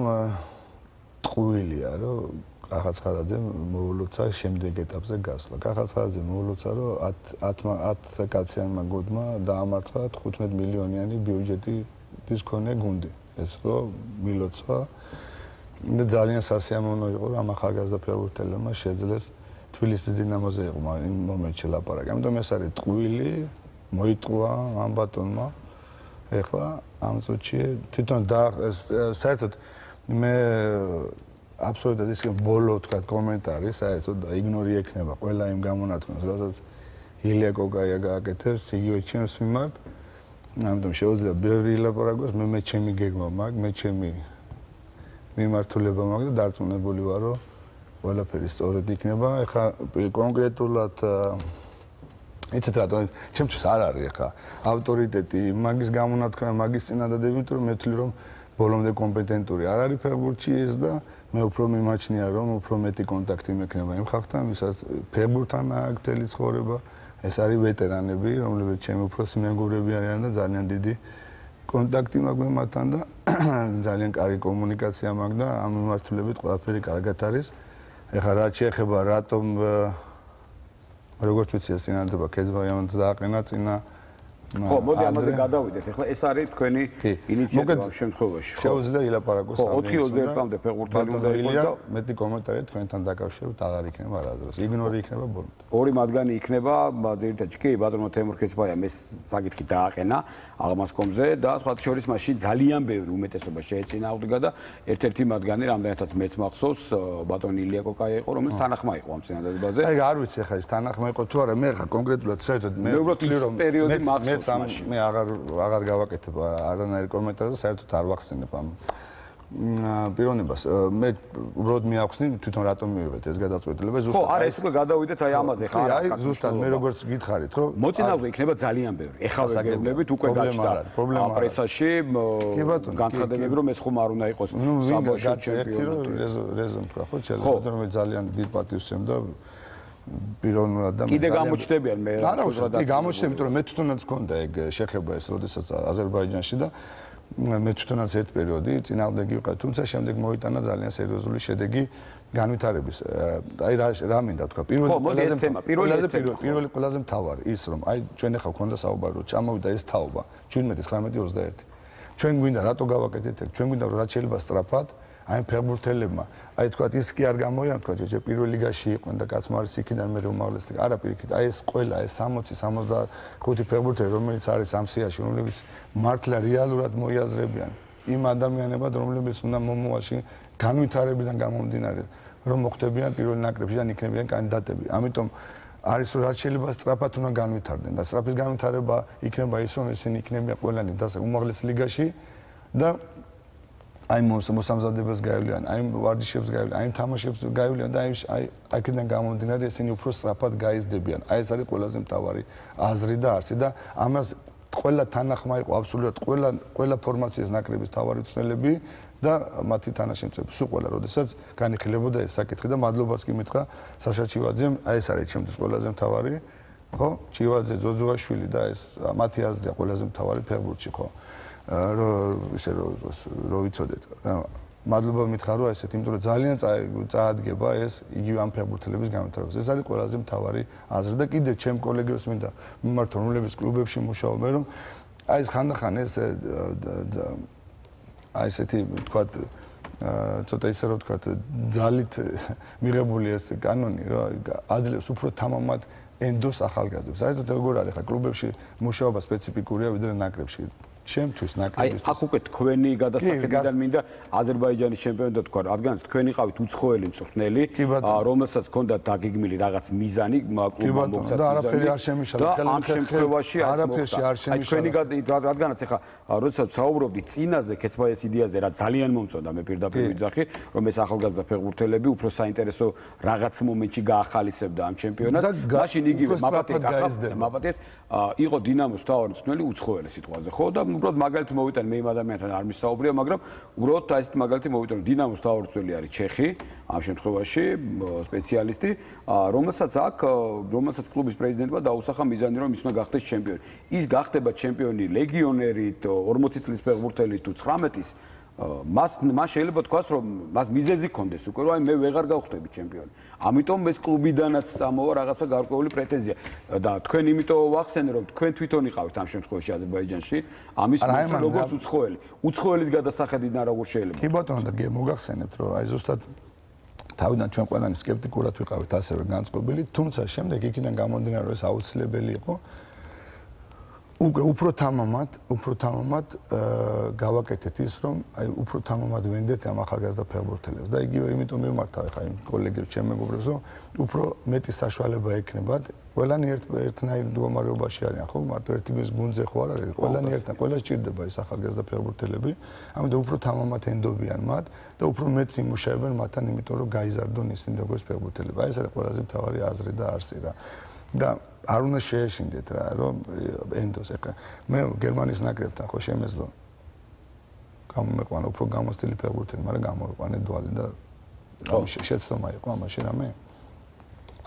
ტყუილია რომ კახაც ხადაძე მოულოცა შემდეგ ეტაპზე გასვლა. კახაც ხადაძე მოულოცა რომ 10 კაციანმა გუნდმა დაამარცხა 15 მილიონიანი ბიუჯეტის მქონე გუნდი. ეს რო მილოცვა და ძალიან სასიამოვნო იყო რომ ამ ახალგაზრდა ფეხბურთელებმა შეძლეს თბილისის დინამოზე იყო იმ მომენტში ლაპარაკი. ამიტომ ეს არის ტყუილი, მოიტყვა ამ ბატონმა. ეხლა ამ წუთში თვითონ და საერთოდ მე აბსოლუტურად ის ბოლო თქვა კომენტარი საერთოდ და იგნორი ექნება ყველა იმ გამონათქვამს, რასაც ილია კოკაია გააკეთებს იგივე ჩემს მიმართ. ამიტომ შეუძლია ბევრი ლაპარაკოს, მე ჩემი გეგმა მაქვს, მე ჩემი მიმართულება მაქვს და დარწმუნებული ვარ, რომ ყველაფერი სწორად იქნება. ეხლა კონკრეტულად იცით რატომ ჩემთვის არ არის ახლა ავტორიტეტი მაგის გამონათქვამი მაგის წინადადები, იმიტომ რომ მე ვთვლი რომ ბოლომდე კომპეტენტური არ არის ფეხბურთში ეს და მე უფრო მიმაჩნია რომ უფრო მეტი კონტაქტი მექნება იმ ხალხთან, ვისაც ფეხბურთთან აქვს მთელი ცხოვრება, ეს არის ვეტერანები, რომლებიც ჩემი უფროსი მეგობრები არიან და ძალიან დიდი კონტაქტი მაქვს მათთან და ძალიან კარგი კომუნიკაცია მაქვს და ამ მიმართულებით ყველაფერი კარგად არის. ეხლა რაც შეეხება რატომ როგორც ვიცი ეს წინადადება ქეძბაიანს დააყენა წინა ხო, მოდი ამაზე გადავიდეთ. ეხლა ეს არის თქვენი ინიციატივა ამ შემთხვევაში. შეუძლია ილაპარაკოს ხო, 4-21-მდე ფეხბურთელი უნდა იყოს და მეტი კომენტარი თქვენთან დაკავშირებით აღარ იქნება არასდროს. იგნორი იქნება ბოლომდე. ორი მათგანი იქნება, ძირითადად კი ბატონო თემურ ქეცბაიამ ეს საკითხი დააყენა აღმასკომზე და სხვათა შორის მასში ძალიან ბევრი უმეტესობა შეეწინააღმდეგა და ერთ-ერთი მათგანი რამდენადაც მეც მახსოვს ბატონი ილია კოკაია იყო, რომელიც თანახმა იყო ამ წინადადებაზე. აი არ ვიცი ახლა ეს თანახმა იყო თუ არა, მე ხა კონკრეტულად საერთოდ მე უბრალოდ ის პერიოდი მახსოვს. მე აღარ გავაკეთებ არანაირ კომენტარს და საერთოდ არ ვახსენებ ამ პიროვნებას. მე უბრალოდ მიახსნი თვითონ რატომ მივიღეთ ეს გადაწყვეტილება ზუსტად. ხო, არა ეს უკვე გადავიდეთ აი ამაზე ხა. აი ზუსტად მე როგორც გითხარით, რომ მოწინააღმდეგე იქნება ძალიან ბევრი. ეხლა გეგმებით უკვე გაჩნდა პრესაში განცხადებები რომ ეს ხომ არ უნდა იყოს საბავშვო ჩემპიონატი. რეზონ თქვა ხო, შეიძლება რომ მე ძალიან დიდ პატივს ვცემ და პიროვნულად და კიდე გამოჩნდებიან მე რა გამოჩნდება, იმიტომ რომ მე თვითონაც მქონდა ეგ შეხება ეს როდესაც აზერბაიჯანში და მე თვითონაც ერთ პერიოდი წინააღმდეგი ვიყავ, თუმცა შემდეგ მოიტანა ძალიან სერიოზული შედეგი განვითარების. აი რა მინდა თქვა, პირველი ყველაზე მთავარი ის რომ აი ჩვენ ახლა გვქონდა საუბარი რომ ჩამოვიდა ეს თაობა 17-19-21. ჩვენ გვინდა რატო გავაკეთეთ ეგ? ჩვენ გვინდა რომ რაც შეიძლება სწრაფად აი ფეხბურთელებმა აი თქვა ის კი არ გამოია თქვა ჯერ პირველ ლიგაში იყვნენ და კაცმა არის იქიდან მე უმაღლეს ლიგა არა პირიქით აი ეს ყველა ეს 60-65 ფეხბურთელი რომელიც არის ამ სიაში რომლებიც მართლა რეალურად მოიაზრებიან იმ ადამიანებად რომლებიც უნდა მომავალში განვითარებიდან გამომდინარე რომ მოხდებიან პირველ ნაკრებში და იქნებიან კანდიდატები ამიტომ არის რომ რაც შეიძლება სწრაფად უნდა განვითარდნენ და სწრაფის განვითარება იქნება ის რომ ისინი იქნებიან ყველანი და უმაღლეს ლიგაში და აი მოსამზადებას გაივლიან, აი ვარჯიშებს გაივლიან, აი თამაშებს გაივლიან და აი აქედან გამომდინარე ესენი უფრო სწრაფად გაიზრდებიან. აი ეს არის ყველაზე მთავარი აზრი და არსი და ამას ყველა თანახმა იყო აბსოლუტურად ყველა ფორმაციის ნაკრების თავარი ცნელები და მათი თანაშემწეები. სულ ყველა, როდესაც განიხილებოდა ეს საკითხი და მადლობას კი მითხრა საშა ჩივაძემ, აი ეს არის ჩემთვის ყველაზე მთავარი, ხო? ჩივაძე, ძოძუაშვილი და ეს მათი აზრია ყველაზე მთავარი ფეხბურთში, ხო? ისე რომ ვიცოდეთ. მადლობა მითხრა ესეთ, იმიტომ რომ ძალიან წაადგება ეს იგივე ამ ფეხბურთელების განვითარებას. ეს არის ყველაზე მთავარი აზრი და კიდევ ჩემ კოლეგებს მინდა მიმართო, რომლებიც კლუბებში მუშაობენ, რომ აი ეს ხანდახან ეს აი ესეთი თქვათ ცოტა ისე რომ თქვათ ძალით მიღებული ეს კანონი რა აძლევს უფრო თამამად ენდოს ახალგაზრდებს. საერთოდ როგორ არის ხა კლუბებში მუშაობა სპეციფიკურია ვიდრე ნაკრებში. ჩემთვის ნაკრებისთვის. აი აქ უკვე თქვენი გადასახედიდან მინდა აზერბაიჯანის ჩემპიონატად თქვა, რადგანაც თქვენ იყავით უცხოელი მწვრთნელი, რომელსაც ჰქონდა დაგეგმილი რაღაც მიზანი, კლუბმა მოგცათ მიზანი. და არაფერი არ შემიშალა. და ამ შემთხვევაში არაფერი არ შემიშალა. აი თქვენი რადგანაც ახლა როდესაც საუბრობდით წინაზე ქეცბაიას იდეაზე, რა ძალიან მომწონდა მე პირდაპირ ვიძახი, რომ ეს ახალგაზრდა ფეხბურთელები უფრო საინტერესო რაღაც მომენტში გაახალისებდა ამ ჩემპიონატს. მაშინ იგივე მაპატეთ იყო დინამოს თავარი მწვრთნელი უცხოელი სიტყვაზე, ხო და უბრალოდ მაგალითი მოვიტან მე იმ ადამიანთან არ მისაუბრია, მაგრამ უბრალოდ აი ესეთ მაგალითი მოვიტან დინამოს თავარი მწვრთნელი არის ჩეხი, ამ შემთხვევაში სპეციალისტი, რომელსაც კლუბის პრეზიდენტმა დაუსახა მიზანი რომ ის უნდა გახდეს ჩემპიონი. ის გახდება ჩემპიონი ლეგიონერით, 40 წლის ფეხბურთელით თუ 19-ის მას შეიძლება თქვას რომ მას მიზეზი ჰქონდეს უკვე რომ აი მე ვეღარ გავხდები ჩემპიონი. ამიტომ ეს კლუბიდანაც წამოვა რაღაცა გარკვეული პრეტენზია და თქვენ იმიტომ ვახსენე რომ თქვენ თვითონ იყავით ამ შემთხვევაში აზერბაიჯანში ამის როგორც უცხოელი. უცხოელის გადასახედიდან როგორ შეიძლება? კი ბატონო და მოგახსენებთ რომ აი ზუსტად თავიდან ჩვენ ყველანი სკეპტიკურად ვიყავით ასევე განწყობილი, თუმცა შემდეგ იქიდან გამომდინარე რომ ეს აუცილებელი იყო უფრო თამამად გავაკეთეთ ის რომ აი უფრო თამამად ვენდეთ ამ ახალგაზრდა ფეხბურთელებს და იგივე იმიტომ მიმართავ ხა იმ კოლეგებს ჩემ მეგობრებს რომ უფრო მეტი საშუალება ექნებათ ყველანი ერთნაირ მდგომარეობაში არიან ხო მარტო ერთის გუნდზე ხო არ არის ყველანი ერთად ყველას ჭირდება ეს ახალგაზრდა ფეხბურთელები ამიტომ უფრო თამამად ენდობიან მათ და უფრო მეტ იმუშავებენ მათთან იმიტომ რომ გაიზარდონ ისინი როგორც ფეხბურთელები აი ეს არის ყველაზე მთავარი აზრი და არსი რა და არ უნდა შეეშინდეთ რა რომ ენდოს ეხა მე გერმანიის ნაკრებთან ხო შემეძლო გამომეყვანა უფრო გამოსტილი ფეხბურთელი მაგრამ გამოვიყვანე დვალი და შეცდომა იყო ამაში რამე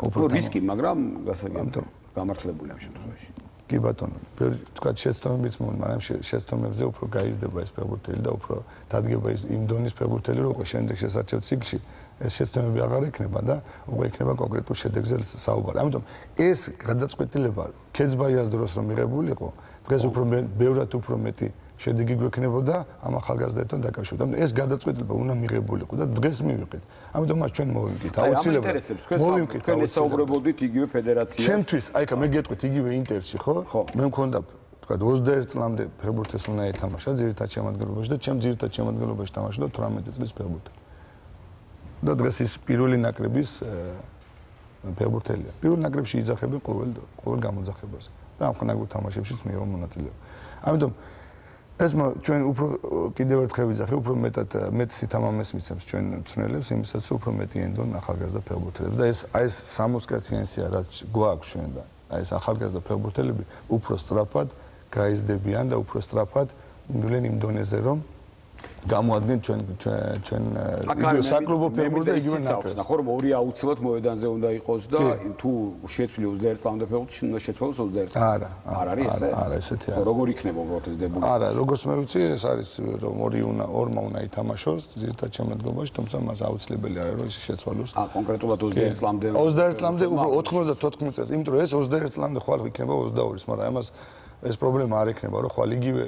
უფრო რისკი მაგრამ გასაგებია გამართლებული ამ შემთხვევაში. კი ბატონო, თქვა შეცდომებიც მოვიდა, მაგრამ შეცდომებზე უფრო გაიზრდება ეს ფეხბურთელი და უფრო დადგება იმ დონის ფეხბურთელი, რომ შემდეგ შესაძლოა ციკლში ეს შეცდომები აღარ იქნება და უკვე იქნება კონკრეტულ შედეგზე საუბარი. ამიტომ ეს გადაწყვეტილება ქეძბაიას დროს რომ მიღებულიყო, დღეს უფრო ბევრად უფრო მეტი შედეგი გვექნებოდა ამ ახალგაზრდებთან დაკავშირებით. ამიტომ ეს გადაწყვეტილება უნდა მიღებულიყო და დღეს მივიღეთ. ამიტომ მას ჩვენ მოვიმკით. აუცილებლად. მოვიმკით. თქვენ ესაუბრებოდით იგივე ფედერაციას. ჩემთვის, აი ხა მე გეტყვით იგივე ინტერში, ხო? მე მქონდა თქვა 21 წლამდე ფეხბურთს უნდა ეთამაშა ძირითად შემადგენლობაში და ჩემ ძირითად შემადგენლობაში თამაშობდა 18 წლის ფეხბურთი. და დღეს ის პირველი ნაკრების ფეხბურთელია. პირველ ნაკრებში იძახებენ ყოველ გამოძახებას და ამ ხნაგურ თამაშებშიც მიიღო მონაწილეობა. ამიტომ ეს ჩვენ უფრო კიდევ ერთხელ ვიძახე, უფრო მეტ სითამამეს მიცემს ჩვენ მწვრთნელებს, იმისაც უფრო მეტი ენდონ ახალგაზრდა ფეხბურთელებს და ეს 60 კაციანსია რაც გვაქვს ჩვენ და ეს ახალგაზრდა ფეხბურთელები უფრო სწრაფად გაიზრდებიან და უფრო სწრაფად მივიდნენ იმ დონეზე, რომ გამოადგენ ჩვენ იგივე საკლუბო ფეხბურთი და იგივე ნაკრებს. ნახო რომ ორი აუცილებლად მოედანზე უნდა იყოს და თუ შეცვლი 21 წლამდე ფეხბურთში უნდა შეცვალოს 21 წლამდე. არა, არ არის ესე? არა, ესეთი არა. როგორ იქნება უბრალოდ ეს დებუტი? არა, როგორც მე ვიცი, ეს არის რომ ორმა უნდა ითამაშოს ძირითად შემადგენლობაში, თუმცა მას აუცილებელი არის რომ ის შეცვალოს. კონკრეტულად 21 წლამდე. 21 წლამდე უფრო 94 წელს, იმიტომ რომ ეს 21 წლამდე ხვალ იქნება 22-ის, მაგრამ ამას ეს პრობლემა არ ექნება, რომ ხვალ იგივე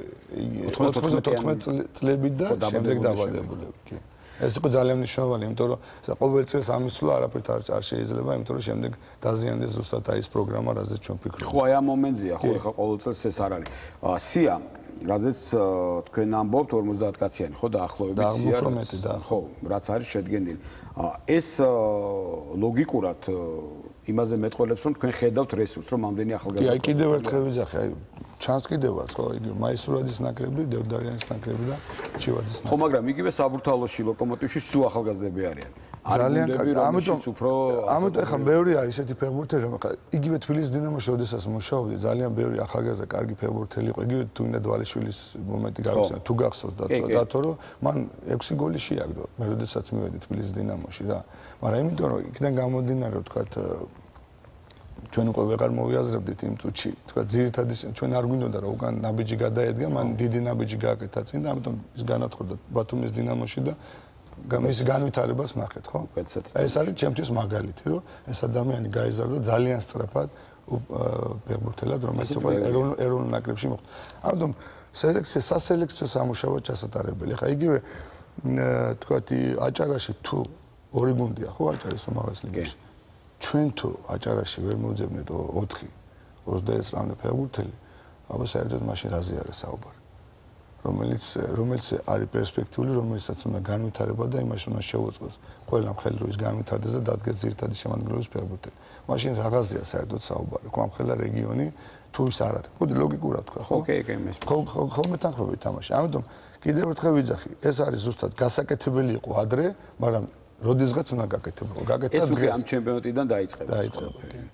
94 წლები და შემდეგ დაბადებული. კი. ეს იყო ძალიან მნიშვნელოვანი, იმიტომ რომ ყოველ წელს ამისვლა არაფერთ არ შეიძლება, იმიტომ რომ შემდეგ დაზიანდეს ზუსტად აი ეს პროგრამა, რაზეც ჩვენ ფიქრობთ. ხო, აი ამ მომენტზეა, ხო, ეხლა ყოველ წელს ეს არ არის. სია, რაზეც თქვენ ამბობთ 50 კაციანი, ხო, დაახლოებით სია. ხო, რაც არის შედგენილი. ეს ლოგიკურად იმაზე მეტყოლებს, რომ თქვენ ხედავთ რესურსს, რომ ამდენი ახალგაზრდა. კი, აი კიდევ ერთხელ ვიძახე, აი ჩანს კიდევაც, ხო, იგი მაისურაძის ნაკრები, დევდარიანის ნაკრები და ჩივაძის ნაკრები. ხო, მაგრამ იგივე საბურთალოში, ლოკომოტივში სულ ახალგაზრდები არიან. ძალიან კარგი. ამიტომ ეხლა ბევრი არის ესეთი ფეხბურთელი, რომ ეხლა იგივე თბილისის დინამოში როდესაც მუშაობდი, ძალიან ბევრი ახალგაზრდა კარგი ფეხბურთელი იყო. იგივე თუნდა დვალიშვილის მომენტი გავიხსენე, თუ გახსოვთ დათო, რომ მან 6 გოლი შეაგდო. მე როდესაც მივედი თბილისის დინამოში რა. მაგრამ იმიტომ რომ იქიდან გამომდინარე, რომ თქვათ ჩვენ უკვე ვეღარ მოვიაზრებდით იმ წუთში, თქვა ძირითადი ჩვენ არ გვინდოდა რომ უკან ნაბიჯი გადაედგა, მან დიდი ნაბიჯი გააკეთა წინ და ამიტომ ის განათხოვდა ბათუმის დინამოში და მის განვითარებას ნახეთ, ხო? ეს არის ჩემთვის მაგალითი, რომ ეს ადამიანი გაიზარდა ძალიან სწრაფად ფეხბურთელად, რომელიც უკვე ეროვნულ ნაკრებში მოხვდა. ამიტომ სასელექციო სამუშაო ჩასატარებელი. ხა იგივე თქვათი აჭარაში თუ ორი გუნდია, ხო, აჭარის უმაღლეს ლიგაში. ჩვენ თუ აჭარაში ვერ მოვძებნეთ 4-21 წლამდე ფეხბურთელი, აბა საერთოდ მაშინ რაზე არის საუბარი. რომელიც არის პერსპექტიული, რომელსაც უნდა განვითარება და იმაში უნდა შევუწყოს. ყველა მხელი რომ ის განვითარდეს და დადგეს ძირითადი შემადგენლობის ფეხბურთელი. მაშინ რაღაცია საერთოდ საუბარი. ამხელა რეგიონი თუ ის არ არის. მოდი ლოგიკურად თქვა, ხო? ხოლმე თანხმობა ითამაშა. ამიტომ კიდევ ერთხელ ვიძახი, ეს არის ზუსტად გასაკეთებელი იყო ადრე, მაგრამ როდესღაც უნდა გაკეთებულიყო. გაკეთდა დღეს. ეს ამ ჩემპიონატიდან დაიწყება.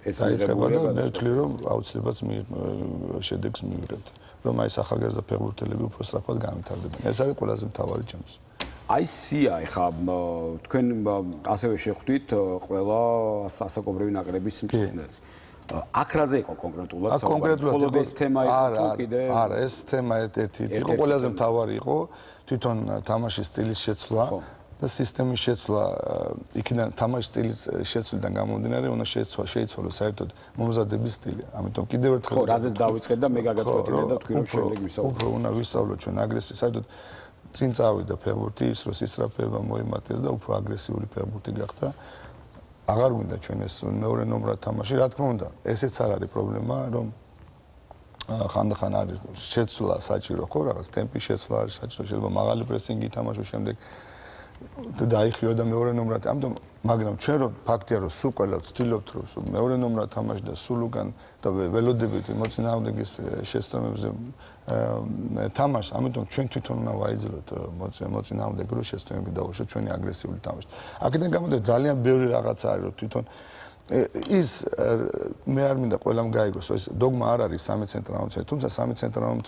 ეს დაიწყება და მე ვთვლი რომ აუცილებლად შედეგს მივიღებთ. რომ აი ახალგაზრდა ფეხბურთელები უფრო სწრაფად განვითარდებიან. ეს არის ყველაზე მთავარი ჩემთვის. აი სია, ეხა თქვენ ასევე შეხვდით ყველა ასაკობრივი ნაკრების მწვრთნელს. აქ რაზე იყო კონკრეტულად საუბარი? მხოლოდ ეს თემა იყო თუ კიდე? არა, ეს თემა ერთ-ერთი იყო ყველაზე მთავარი იყო თვითონ თამაშის სტილის შეცვლა. და სისტემის შეცვლა, იქიდან თამაშის სტილის შეცვლიდან გამომდინარე, უნდა შეიცვალოს საერთოდ მომზადების სტილი. ამიტომ კიდევ ერთხელ ხო, რაზეც დავიწყეთ და მე გაგაწყვეტილე და თქვი რომ შემდეგ ვისაუბროთ. უფრო უნდა ვისწავლოთ ჩვენ აგრესიულ, საერთოდ წინ წავიდა ფეხბურთი, ის რო სისწრაფეება მოიმატეს და უფრო აგრესიული ფეხბურთი გახდა. აღარ გვინდა ჩვენ ეს მეორე ნომრად თამაში, რა თქმა უნდა, ესეც არ არის პრობლემა, რომ ხანდახან არის შეცვლა საჭირო, ხო, რაღაც ტემპის შეცვლა არის საჭირო, შეიძლება მაღალი პრესინგი ითამაშოს შემდეგ დაიხიო და მეორე ნომრად. ამიტომ მაგრამ ჩვენ რომ ფაქტია რომ სულ ყველა ვცდილობთ რომ მეორე ნომრად თამაში და სულ უკან და ველოდებით მოწინააღმდეგის შეცდომებზე თამაში. ამიტომ ჩვენ თვითონ უნდა ვაიძულოთ მოწინააღმდეგე რომ შეცდომები დავუშვათ ჩვენი აგრესიული თამაში. აქედან გამომდინარე ძალიან ბევრი რაღაცა არის რომ თვითონ ის მე არ მინდა ყველამ გაიგოს ეს დოგმა არ არის 3 ცენტრალურ, თუმცა 3 ცენტრალურ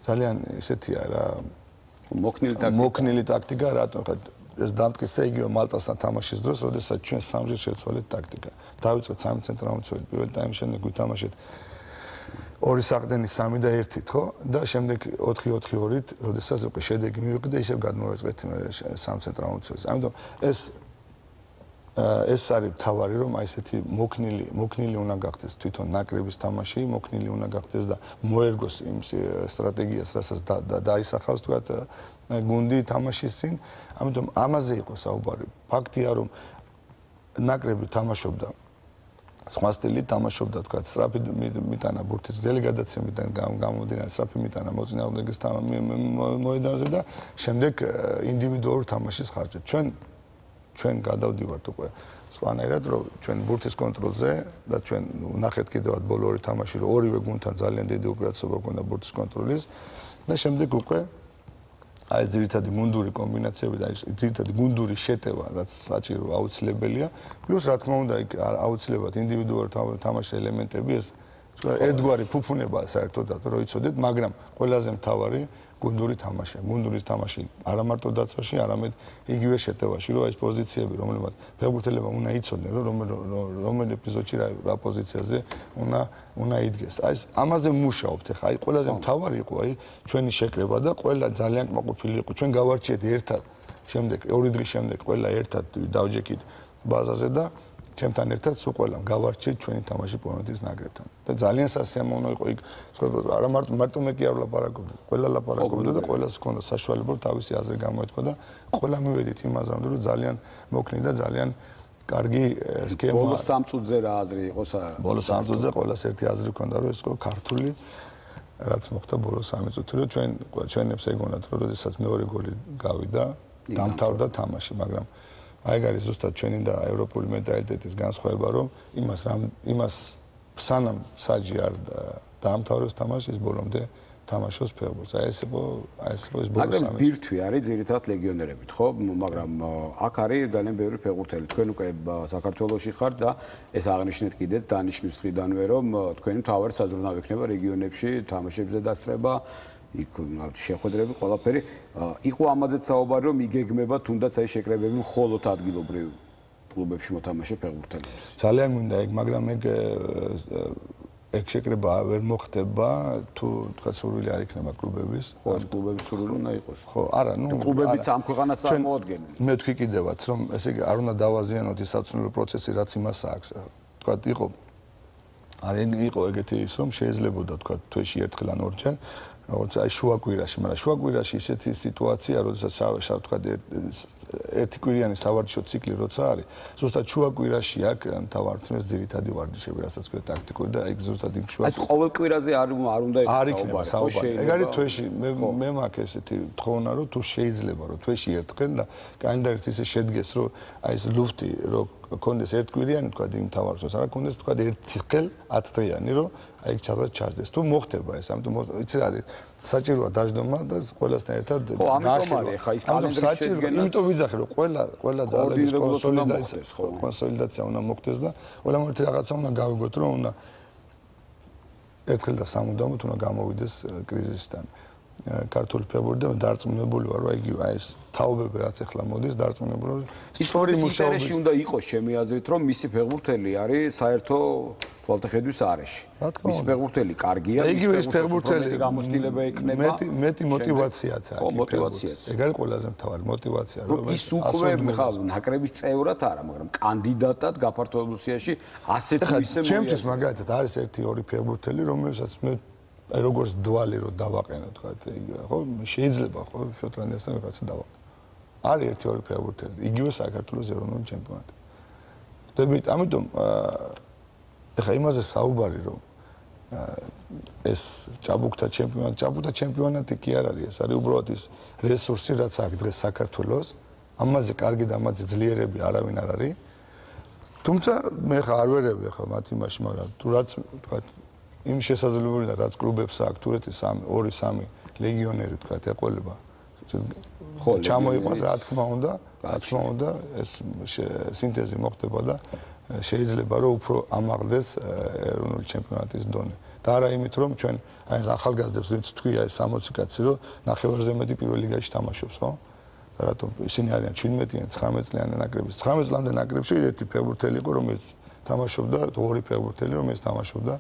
ძალიან ისეთია რა მოქნილი ტაქტიკა, რატომ ხა ეს დამტკიცდა იგივე მალტასთან თამაშის დროს, როდესაც ჩვენ სამჯერ შევცვალეთ ტაქტიკა. დავიწყეთ 3 ცენტრალურით, პირველ ტაიმის შემდეგ ვითამაშეთ 2 საყრდენი 3 და 1-ით, ხო? და შემდეგ 4-4-2-ით, როდესაც უკვე შედეგი მივიღეთ და ისევ გადმოვეწყეთ 3 ცენტრალურით. ამიტომ ეს არის თავარი, რომ აი ესეთი მოქნილი უნდა გახდეს თვითონ ნაკრების თამაში, მოქნილი უნდა გახდეს და მოერგოს იმ სტრატეგიას, რასაც დაისახავს თქვათ გუნდი თამაშის წინ. ამიტომ ამაზე იყო საუბარი. ფაქტია, რომ ნაკრები თამაშობდა სხვა სტილით თამაშობდა თქვათ სწრაფი მიტანა ბურთის ძელი გადაცემიდან გამომდინარე სწრაფი მიტანა მოწინააღმდეგეს მოედანზე და შემდეგ ინდივიდუალურ თამაშის ხარჯად. ჩვენ გადავდივართ უკვე სხვანაირად, რომ ჩვენ ბურთის კონტროლზე და ჩვენ ნახეთ კიდევ ბოლო ორი თამაში, რომ ორივე გუნდთან ძალიან დიდი უპირატესობა ჰქონდა ბურთის კონტროლის და შემდეგ უკვე აი ძირითადი გუნდური კომბინაციები და ძირითადი გუნდური შეტევა, რაც საჭირო აუცილებელია, პლუს რა თქმა უნდა იქ აუცილებლად ინდივიდუალური თამაშის ელემენტები ეს ერთგვარი ფუფუნება საერთოდაც რო იცოდეთ, მაგრამ ყველაზე მთავარი გუნდური თამაში. გუნდური თამაში არა მარტო დაცვაში, არამედ იგივე შეტევაში, რომ ეს პოზიციები, რომლებმაც ფეხბურთელებმა უნდა იცოდნენ, რომ რომელ ეპიზოდში რა პოზიციაზე უნდა იდგეს. აი ამაზე მუშაობთ ახლა. აი ყველაზე მთავარი იყო აი ჩვენი შეკრება და ყველა ძალიან კმაყოფილი იყო. ჩვენ გავარჩიეთ ერთად. შემდეგ 2 დღის შემდეგ ყველა ერთად დავჯექით ბაზაზე და ჩემთან ერთად სულ ყველამ გავარჩიეთ ჩვენი თამაში პოლონეთის ნაკრებთან. და ძალიან სასიამოვნო იყო იქ არა მარტო მე კი არ ლაპარაკობდი, ყველა ლაპარაკობდა და ყველას ჰქონდა საშუალება თავისი აზრი გამოეთქვა და ყველა მივედით იმაზრამდე რომ ძალიან მოქნი და ძალიან კარგი სქემა. ბოლო 3 წუთზე რა აზრი იყო ბოლო 3 წუთზე ყველას ერთი აზრი ჰქონდა რომ ეს იყო ქართული რაც მოხდა ბოლო 3 წუთი რომ ჩვენებს ეგონათ რომ როდესაც მეორე გოლი გავიდა დამთავრდა თამაში, მაგრამ აი გარი ზუსტად ჩვენი და ევროპული მენტალიტეტის განსხვავება რომ იმას სანამ საჯი არ დაამთავრებს თამაშის ბოლომდე თამაშობს ფეხბურთს. აი ეს იყო ეს ბოლო 3 წუთი. მაგრამ ბირთვი არის ძირითადად ლეგიონერებით, ხო? მაგრამ აქ არის ძალიან ბევრი ფეხბურთელი. თქვენ უკვე საქართველოში ხართ და ეს აღნიშნეთ კიდეც დანიშნვის დღიდანვე რომ თქვენი მთავარი საზრუნავი იქნება რეგიონებში თამაშებზე დასწრება. იქ შეხვედრები ყველაფერი იყო ამაზეც საუბარი რომ იგეგმება თუნდაც აი შეკრებები მხოლოდ ადგილობრივ კლუბებში მოთამაშე ფეხბურთელებს. ძალიან მინდა ეგ, მაგრამ ეგ შეკრება ვერ მოხდება თუ თქვა სურვილი არ იქნება კლუბების. ხო, კლუბების სურვილი უნდა იყოს. ხო, არა, კლუბებიც ამ ქვეყანას წარმოადგენენ. მე თქვი კიდევაც რომ ესე იგი არ უნდა დავაზიანოთ ის საცნობო პროცესი, რაც იმას აქვს. თქვა იყო ეგეთი ის რომ შეიძლებოდა თქვა თვეში ერთხელ ან ორჯერ როგორც აი შუაკვირაში, მაგრამ შუაკვირაში ისეთი სიტუაცია, როდესაც თქვა ერთი კვირიანი სავარჯიშო ციკლი როცა არის, ზუსტად შუაკვირაში აქ მთავარწმეს ძირითადი ვარჯიშები, რასაც ქვია ტაქტიკური და ეგ ზუსტად იქ შუა. აი ყოველ კვირაზე არ უნდა იქნება საუბარი. ეგ არის თვეში, მე მაქვს ესეთი თხოვნა, რომ თუ შეიძლება, რომ თვეში ერთხელ და კალენდარით ისე შედგეს, რომ აი ეს ლუფტი, რომ კონდეს ერთკვირიანი თქვა იმ მთავარწმეს, არა კონდეს თქვა ერთხელ 10 დღიანი, რომ აი ჩადოს ჩასდეს. თუ მოხდება ეს, ამიტომ იცი რა არის საჭიროა დაждდომა და ყველასთან ერთად გაახლა ხა ის კალენდრის შედგენა. იმიტომ ვიძახე რომ ყველა ძალების კონსოლიდაცია უნდა მოხდეს და ყველა ერთი რაღაცა უნდა გავიგოთ რომ უნდა ერთხელ და სამუდამოდ უნდა გამოვიდეს კრიზისიდან. ქართული ფეხბურთი და დარწმუნებული ვარ რომ აი ეს თაობები რაც ახლა მოდის დარწმუნებული ვარ სწორი მუშაობაში უნდა იყოს ჩემი აზრით რომ მისი ფეხბურთელი არის საერთო თვალთახედვის არეში. მისი ფეხბურთელი კარგია, ის ფეხბურთელი გამოცდილება ექნება. მეტი мотиваციაც არის. ხო, мотиваციაც. ეგ არის ყველაზე მთავარი мотиваცია რომ ის უკვე ხა ნაკრების წევრად არა, მაგრამ კანდიდატად გაფართოებულ სიაში ასეთ ისე მოიაზრება. ჩემთვის მაგალითად არის 1-2 ფეხბურთელი რომელსაც მე აი როგორც დვალი რო დავაყენო თქვა ხო შეიძლება ხო შოტლანდიასთან რაღაცა დავაყენო. არის 1-2 ფეხბურთელი, იგივე საქართველოს ეროვნული ჩემპიონატი. ხდებით, ამიტომ ეხა იმაზე საუბარი რომ ეს ჭაბუკთა ჩემპიონატი კი არ არის, ეს არის უბრალოდ ის რესურსი, რაც აქვს დღეს საქართველოს. ამაზე კარგი და ამაზე ძლიერები არავინ არ არის. თუმცა მე ხა არ ვერები ხა მათ იმაში, მაგრამ თუ რაც თქვა იმ შესაძლებლობიდან რაც კლუბებს აქვს თურეთის 2-3 ლეგიონერი თქვა ეყოლება ხო ჩამოიყვანს რა თქმა უნდა ეს სინთეზი მოხდება და შეიძლება რომ უფრო ამაღლდეს ეროვნული ჩემპიონატის დონე და არა იმით რომ ჩვენ აი ახალგაზრდებს ვინც თქვია ეს 60 კაცი რომ ნახევარზე მეტი პირველ ლიგაში თამაშობს ხო და რატომ ისინი არიან 17-იან 19 წლიანი ნაკრების 19 წლამდე ნაკრებში ერთი ფეხბურთელი იყო რომელიც თამაშობდა ორი ფეხბურთელი რომელიც თამაშობდა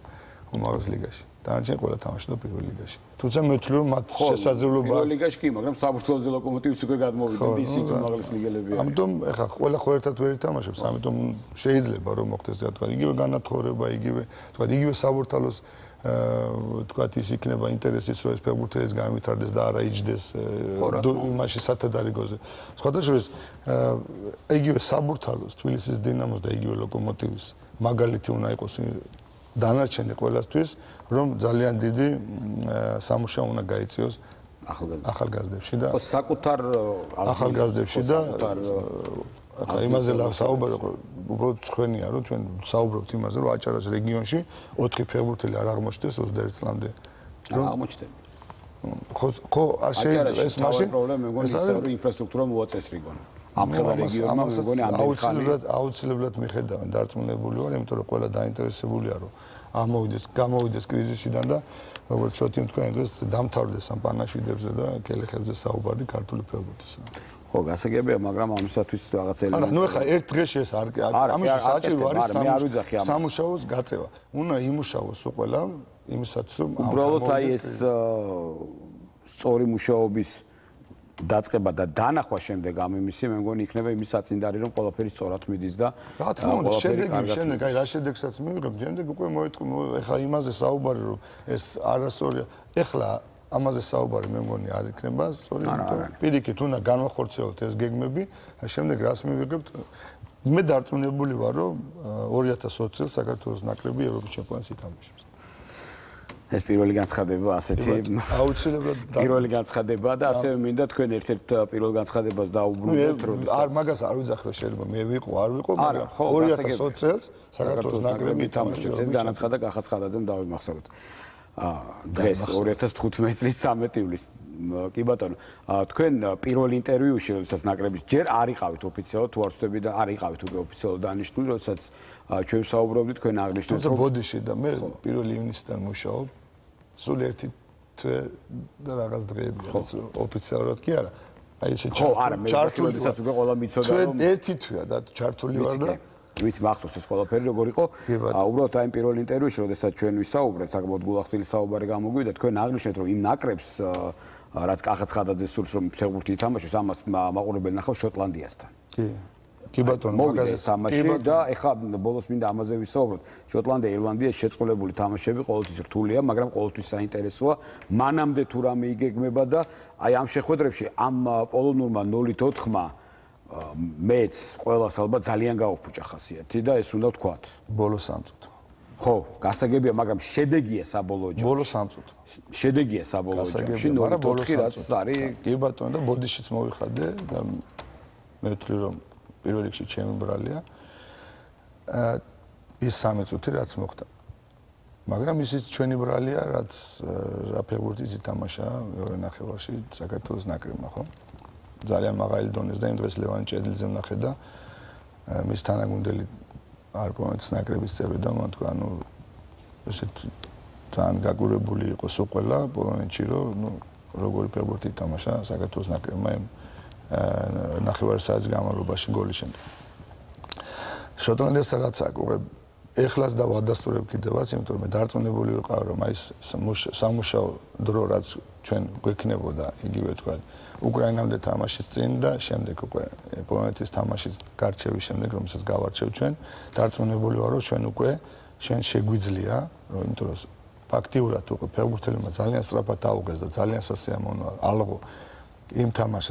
უმაღლეს ლიგაში დანარჩენი ყველა თამაშობდა პირველ ლიგაში თუმცა მე ვთვლი რომ მათ შესაძლებლობა პირველ ლიგაში კი მაგრამ საბურთალოზე ლოკომოტივიც უკვე გადმოვიდა ისიც უმაღლეს ლიგელებია ამიტომ ეხლა ყველა ხო ერთად ვერ ითამაშებს ამიტომ შეიძლება რომ მოხდეს რა თქვა იგივე განათხრება იგივე საბურთალოს თქვა ის იქნება ინტერესიც რომ ეს ფეხბურთელის განვითარდეს და არა იჯდეს იმაში სათადარიგოზე სხვადასხვა იგივე საბურთალოს თბილისის დინამოს და იგივე ლოკომოტივის მაგალითი უნდა იყოს დანარჩენი ყველასთვის რომ ძალიან დიდი სამუშაო უნდა გაიწიოს ახალგაზრდებში და საკუთარ ახალგაზრდებში და ახლა იმაზე საუბარი უბრალოდ ცხენია რომ ჩვენ საუბრობთ იმაზე რომ აჭარას რეგიონში 4 ფეხბურთელი არ აღმოჩნდეს 21 წლამდე რომ აღმოჩნდნენ ხო არ შეიძლება ეს მაშინ პრობლემა მეგონი ისე რომ ინფრასტრუქტურა მოაწესრიგონ ამ ხელა რეგიონმა მეგონი აუცილებლად მიხედავენ დარწმუნებული ვარ იმიტომ რომ ყველა დაინტერესებულია რომ გამოვიდეს კრიზისიდან და როგორც შოთი თქვენ დღეს დამთავრდეს ამ პანაშვიდებზე და კელეხებზე საუბარი ქართული ფეხბურთისა ხო გასაგებია მაგრამ ამისათვის რაღაც ელემენტი არა ნუ ეხლა ერთ დღეში ეს ამის საჭირო არის სამუშაოს გაწევა უნდა იმუშაოს ყველა იმისათვის რომ უბრალოდ აი ეს სწორი მუშაობის დაწყება და დანახვა შემდეგ ამ იმისი მე მგონი იქნება იმის საწინდარი რომ ყველაფერი სწორად მიდის და რა თქმა უნდა შემდეგ აი რა შედეგსაც მივიღებ შემდეგ უკვე ეხლა იმაზე საუბარი რომ ეს არასწორია ეხლა ამაზე საუბარი მე მგონი არ იქნება სწორი პირიქით უნდა განვახორციელოთ ეს გეგმები და შემდეგ რას მივიღებთ მე დარწმუნებული ვარ რომ 2020 წელს საქართველოს ნაკრები ევროპის ჩემპიონატს ითამაშებს ეს პირველი განცხადება ასეთი აუცილებლად პირველი განცხადება და ასევე მინდა თქვენ ერთ-ერთ პირველ განცხადებას დაუბრუნდეთ რომ არ მაგას არ ვიძახრო შეიძლება მე ვიყო არ ვიყო მაგრამ 2020 წელს საქართველოს ნაკრები ითამაშებს ეს განაცხადა კახაცხადაძემ დავიმახსოვროთ დღეს 2015 წლის 13 ივლისს კი ბატონო თქვენ პირველ ინტერვიუში როდესაც ნაკრების ჯერ არ იყავით ოფიციალურად თუ არ ვწდები და არ იყავით უკვე ოფიციალურად დანიშნული როდესაც ჩვენ ვსაუბრობდით თქვენ აღნიშნეთ რომ ბოდიში და მე 1 ივნისიდან მუშაობ სულ ერთი თვე და რაღაც დღეები ოფიციალურად კი არა აი ესე ჩართული როდესაც უკვე ყველა მიცოდა რომ ერთი თვეა და ჩართული ვარ და ვიცი მახსოვს ეს ყველაფერი როგორ იყო უბრალოდ აი პირველ ინტერვიუში როდესაც ჩვენ ვისაუბრეთ საკმაოდ გულახდილი საუბარი გამოგვივიდა თქვენ აღნიშნეთ რომ იმ ნაკრებს რაც კახაცხადაძეს სურს რომ ფეხბურთი ითამაშოს ამას მაყურებელი ნახავს შოტლანდიასთან კი ბატონო მაგაზე თამაში და ეხლა ბოლოს მინდა ამაზე ვისაუბროთ შოტლანდია ირლანდია შეწყვილებული თამაშები ყოველთვის რთულია მაგრამ ყოველთვის საინტერესოა მანამდე თუ რამე იგეგმება და აი ამ შეხვედრებში ამ პოლონურმა 0-4-მა მეც ყველას ალბათ ძალიან გაუფუჭა ხასიათი და ეს უნდა ვთქვათ ბოლო სამწუთო ხო გასაგებია მაგრამ შედეგია საბოლოო ჯამში ბოლო სამწუთო შედეგია საბოლოო ჯამში 0-4 რაც არის კი ბატონო და ბოდიშიც მოვიხადე და მე ვთვლი რომ პირველ რიგში ჩემი ბრალია ის 3 წუთი რაც მოხდა მაგრამ ისიც ჩვენი ბრალია რაც რა ფეხბურთის ითამაშა მეორე ნახევარში საქართველოს ნაკრებმა ხო ძალიან მაღალი დონეს და იმ დღეს ლევან ჭედლიძემ ნახე და მის თანაგუნდელი არ პონეტს ნაკრების წევრი და მან თქვა ნუ ესეთ თან გაგურებული იყო სულ ყველა პოლონეთში რომ ნუ როგორი ფეხბურთი ითამაშა საქართველოს ნაკრებმა ნახევარ საათის განმავლობაში გოლის შემდეგ შოტლანდიასთან რაც აქვს ეხლაც და ვადასტურებ კიდევაც იმიტომ რომ მე დარწმუნებული ვიყავ რომ აი სამუშაო დრო რაც ჩვენ გვექნებოდა იგივე თქვა უკრაინამდე თამაშის წინ და შემდეგ უკვე პოლონეთის თამაშის გარჩევის შემდეგ რომელსაც გავარჩევ ჩვენ დარწმუნებული ვარ რომ ჩვენ უკვე შენ შეგვიძლია რომ იმიტომ რომ ფაქტიურად უკვე ფეხბურთელებმა ძალიან სწრაფად აუღეს და ძალიან სასიამოვნოა ალღო იმ თამაშს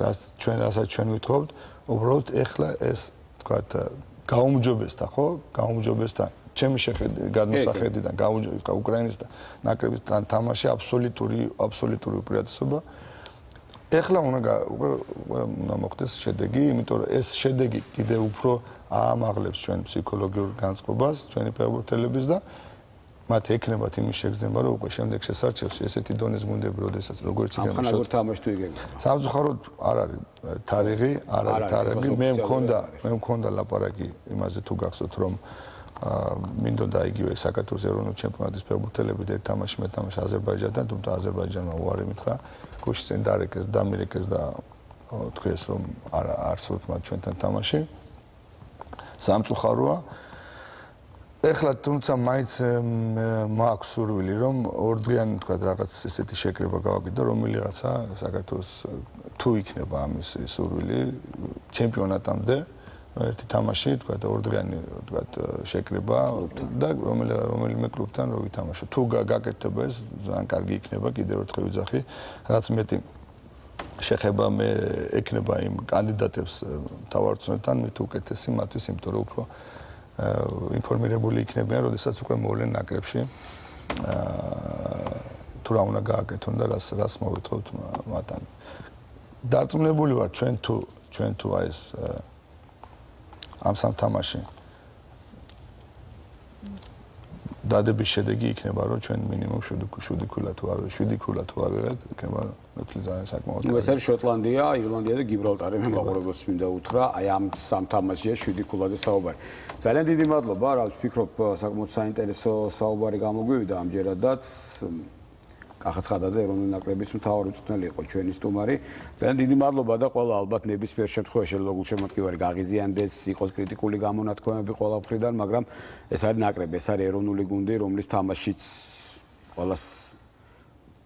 რასაც ჩვენ ვითხოვთ უბრალოდ ეხლა ეს თქვა გაუმჯობესდა ხო გაუმჯობესდა ჩემი გადმოსახედიდან გაუმჯობესდა უკრაინის და ნაკრების თამაში აბსოლუტური უპირატესობა ეხლა უნდა მოხდეს შედეგი იმიტომ რომ ეს შედეგი კიდევ უფრო აამაღლებს ჩვენ ფსიქოლოგიურ განწყობას ჩვენი ფეხბურთელების და მათ ექნებათ იმის შეგრძნება რომ უკვე შემდეგ შესარჩევს ესეთი დონის გუნდები როდესაც როგორც იქნება ამ როგორ თამაში თუ იგეგმება სამწუხაროდ არ არის თარიღი არ არის თარიღი მე მქონდა ლაპარაკი იმაზე თუ გახსოვთ რომ მინდოდა იგივე საქართველოს ეროვნული ჩემპიონატის ფეხბურთელები და თამაში მეთამაშე აზერბაიჯანთან თუმცა აზერბაიჯანმა უარი მითხრა გუშინ წინ დამირეკეს და თქვეს რომ არ არსებობს მათ ჩვენთან თამაში. სამწუხაროა. ეხლა თუმცა მაინც მაქვს სურვილი რომ ორდღიანი თქვა რაღაც ესეთი შეკრება გავაკეთო რომელიღაცა საქართველოს თუ იქნება ამის სურვილი ჩემპიონატამდე ერთი თამაში თქვა ორდღიანი თქვა შეკრება და რომელიმე კლუბთან რო ვითამაშო თუ გაკეთდება ეს ძალიან კარგი იქნება კიდევ ერთხელ ვიძახი რაც მეტი შეხება მე ეკნება იმ კანდიდატებს თავარწმუნებთან მით უკეთესი მათთვის იმიტომ რომ უფრო ინფორმირებული იქნებიან, როდესაც უკვე მოვლენ ნაკრებში. თუ რა უნდა გააკეთონ და რას მოვეთხოვთ მათთან. დარწმუნებული ვარ ჩვენ თუ აი ეს ამ სამ თამაში დადების შედეგი იქნება, რომ ჩვენ მინიმუმ 7 ქულა თუ ავიღეთ, იქნება მეთლი ძალიან საკმაოდ. ეს არის შოტლანდია, ირლანდია და გიბრალტარი. მე მაყურებელს მინდა უთხრა, აი ამ სამ თამაშია 7 ქულაზე საუბარი. ძალიან დიდი მადლობა, რა ვფიქრობ, საკმაოდ საინტერესო საუბარი გამოგვივიდა ამჯერადაც. კახაცხადაძე ეროვნული ნაკრების მთავარი მწვრთნელი იყო ჩვენი სტუმარი. ძალიან დიდი მადლობა და ყველა ალბათ ნებისმიერ შემთხვევაში შეიძლება გულშემატკივარი გაღიზიანდეს, იყოს კრიტიკული გამონათქვამები ყველა მხრიდან, მაგრამ ეს არის ნაკრები, ეს არის ეროვნული გუნდი, რომლის თამაშიც ყველას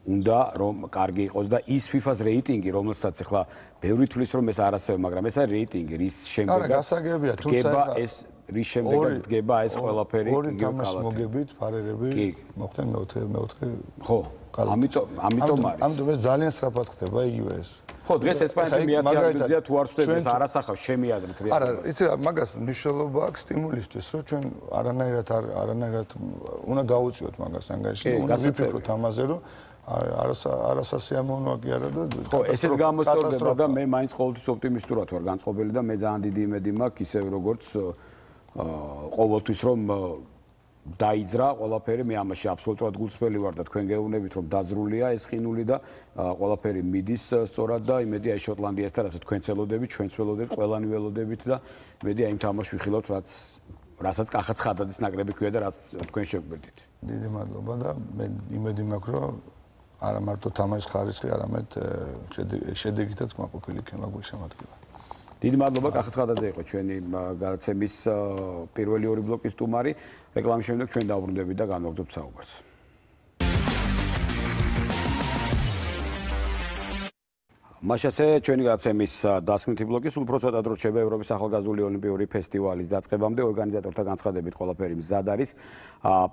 უნდა რომ კარგი იყოს და ის FIFA-ს რეიტინგი, რომელსაც ახლა ბევრი თვლის რომ ეს არ ასევე, მაგრამ ეს არის რეიტინგი, რის შემდეგაც დგება ეს რის შემდეგაც დგება ეს ყველაფერი ორი თამაშს მოგებით ფარერები მოხდნენ მეოთხე ხო ამიტომ არის ამიტომ ეს ძალიან სწრაფად ხდება იგივე ეს ხო დღეს ესპანეთი მეათეაგზია თუ არ ვსვდები ეს არასახავს ჩემი აზრით რეალურად არა იცი მაგას მნიშვნელობა აქვს სტიმულისთვის რომ ჩვენ არანაირად უნდა გავუწიოთ მაგას ანგარიში უნდა ვიფიქროთ ამაზე რომ არასასიამოვნოა კი არა და ხო ესეც გამოსწორდება და მე მაინც ყოველთვის ოპტიმისტურად ვარ განწყობილი და მე ძალიან დიდი იმედი მაქვს ისევ როგორც ყოველთვის რომ დაიძრა ყველაფერი მე ამაში აბსოლუტურად გულწრფელი ვარ და თქვენ გეუბნებით რომ დაძრულია ეს ყინული და ყველაფერი მიდის სწორად და იმედია ეს შოტლანდიასთან რასაც თქვენ ცელოდებით ჩვენც ველოდებით ყველანი ველოდებით და იმედია იმ თამაშს ვიხილავთ რასაც კახაცხადაძის ნაკრები ქვია და რაც თქვენ შეგვბედით დიდი მადლობა და მე იმედი მაქვს რომ არა მარტო თამაშის ხარისხი არამედ შედეგითაც კმაყოფილი იქნება გულშემატკივარი დიდი მადლობა კახაცხადაძე იყო ჩვენი გადაცემის პირველი ორი ბლოკის სტუმარი რეკლამის შემდეგ ჩვენ დავბრუნდებით და განვაგრძობთ საუბარს მაშასე ჩვენი გადაცემის დასკვნითი ბლოკის უფრო ცოტა დრო რჩება ევროპის ახალგაზრდული ოლიმპიური ფესტივალის დაწყებამდე ორგანიზატორთა განცხადებით ყველაფერი მზად არის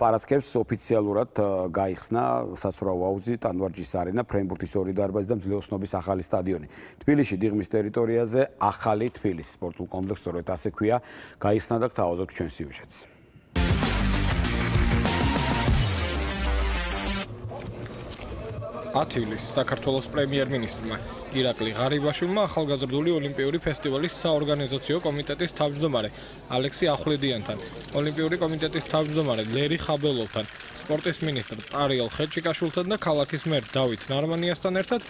პარასკევს ოფიციალურად გაიხსნა სასურაო აუზი ტანვარჯიშის არენა ფრენბურთის ორი დარბაზი და მძლეოსნობის ახალი სტადიონი თბილისში დიღმის ტერიტორიაზე ახალი თბილისის სპორტულ კომპლექსს სწორედ ასე ქვია გაიხსნა და გთავაზობთ ჩვენ სიუჟეტს ათივლის საქართველოს პრემიერ-მინისტრმა ირაკლი ღარიბაშვილმა ახალგაზრდული ოლიმპიური ფესტივალის საორგანიზაციო კომიტეტის თავმჯდომარე ალექსი ახვლედიანთან, ოლიმპიური კომიტეტის თავმჯდომარე ლერი ხაბელოვთან, სპორტის მინისტრ ტარიელ ხეჭიკაშვილთან და ქალაქის მერ დავით ნარმანიასთან ერთად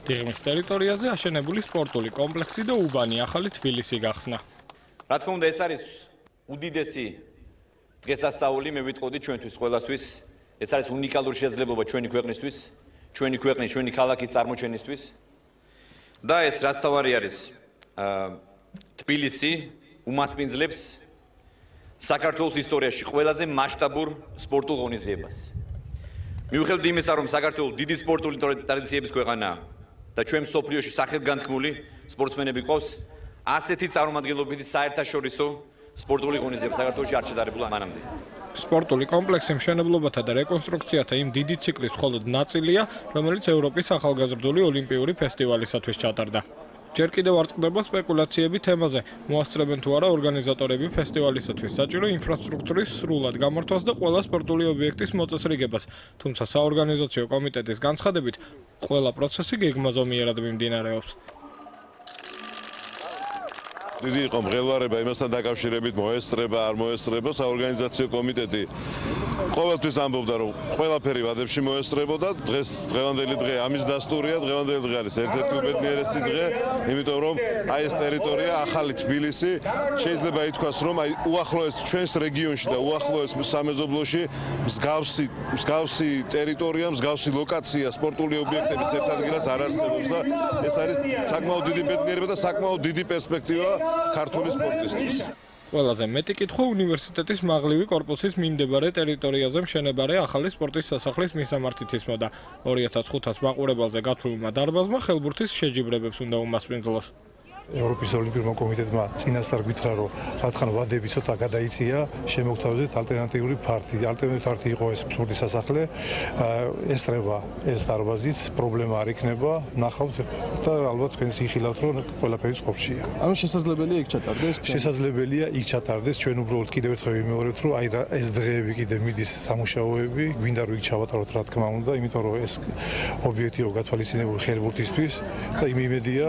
დიღმის ტერიტორიაზე აშენებული სპორტული კომპლექსი და უბანი ახალი თბილისი გახსნა. რა თქმა უნდა, ეს არის უდიდესი დღესასწაული, მე ვიტყოდი ჩვენთვის ყველასთვის. ეს არის უნიკალური შესაძლებლობა ჩვენი ქვეყნისთვის. ჩვენი ქვეყნის, ჩვენი ქალაქის წარმოჩენისთვის და ეს რაც თავარი არის თბილისი უმასპინძლებს საქართველოს ისტორიაში ყველაზე მასშტაბურ სპორტულ ღონისძიებას. მიუხედავად იმისა, რომ საქართველოს დიდი სპორტული ტრადიციების ქვეყანაა და ჩვენ მსოფლიოში სახელგანთქმული სპორტსმენები ყავს, ასეთი წარმომადგენლობითი საერთაშორისო სპორტული ღონისძიება საქართველოში არ შედარებულა მანამდე. სპორტული კომპლექსი მშენებლობათა და რეკონსტრუქციათა იმ დიდი ციკლის მხოლოდ ნაწილია, რომელიც ევროპის ახალგაზრდული ოლიმპიური ფესტივალისათვის ჩატარდა. ჯერ კიდევ არ წყდება სპეკულაციები თემაზე, მოასწრებენ თუ არა ორგანიზატორები ფესტივალისათვის საჭირო ინფრასტრუქტურის სრულად გამართვას და ყველა სპორტული ობიექტის მოწესრიგებას, თუმცა საორგანიზაციო კომიტეტის განცხადებით, ყველა პროცესი გეგმაზომიერად მიმდინარეობს. დიდი იყო მღელვარება იმასთან დაკავშირებით მოესწრება, არ მოესწრება, საორგანიზაციო კომიტეტი ყოველთვის ამბობდა, რომ ყველაფერი ვადებში მოესწრებოდა. დღევანდელი დღე ამის დასტურია, დღევანდელი დღე არის ერთ-ერთი უბედნიერესი დღე, იმიტომ რომ აი ეს ტერიტორია, ახალი თბილისი, შეიძლება ითქვას, რომ აი უახლოეს ჩვენს რეგიონში და უახლოეს სამეზობლოში მსგავსი ტერიტორია, მსგავსი ლოკაცია სპორტული ობიექტების ერთ ადგილას არ არსებობს და ეს არის საკმაოდ დიდი ბედნიერება და საკმაოდ დიდი პერსპექტივა ქართული სპორტისთვის. ყველაზე მეტი კითხვა უნივერსიტეტის მაღლივი კორპუსის მიმდებარე ტერიტორიაზე მშენებარე ახალი სპორტის სასახლის მისამართით ისმოდა. 2500 მაყურებელზე გათვლილმა დარბაზმა ხელბურთის შეჯიბრებებს უნდა უმასპინძლოს. ევროპის ოლიმპიურმა კომიტეტმა წინასწარ გითხრა, რომ რადგან ვადები ცოტა გადაიცია, შემოგთავაზეთ ალტერნატიული ფართი. ალტერნატიული ფართი იყო ეს სპორტის სასახლე, ესწრება ეს დარბაზიც, პრობლემა არ იქნება, ნახავთ და ალბათ თქვენ იხილავთ, რომ ყველაფერი წყობშია. ანუ შესაძლებელია იქ ჩატარდეს? შესაძლებელია იქ ჩატარდეს, ჩვენ უბრალოდ კიდევ ერთხელ ვიმეორებთ, რომ აი ეს დღეები კიდე მიდის სამუშაოები, გვინდა რომ იქ ჩავატაროთ რა თქმა უნდა, იმიტომ რომ ეს ობიექტი რო გათვალისწინებული ხელბურთისთვის და იმედია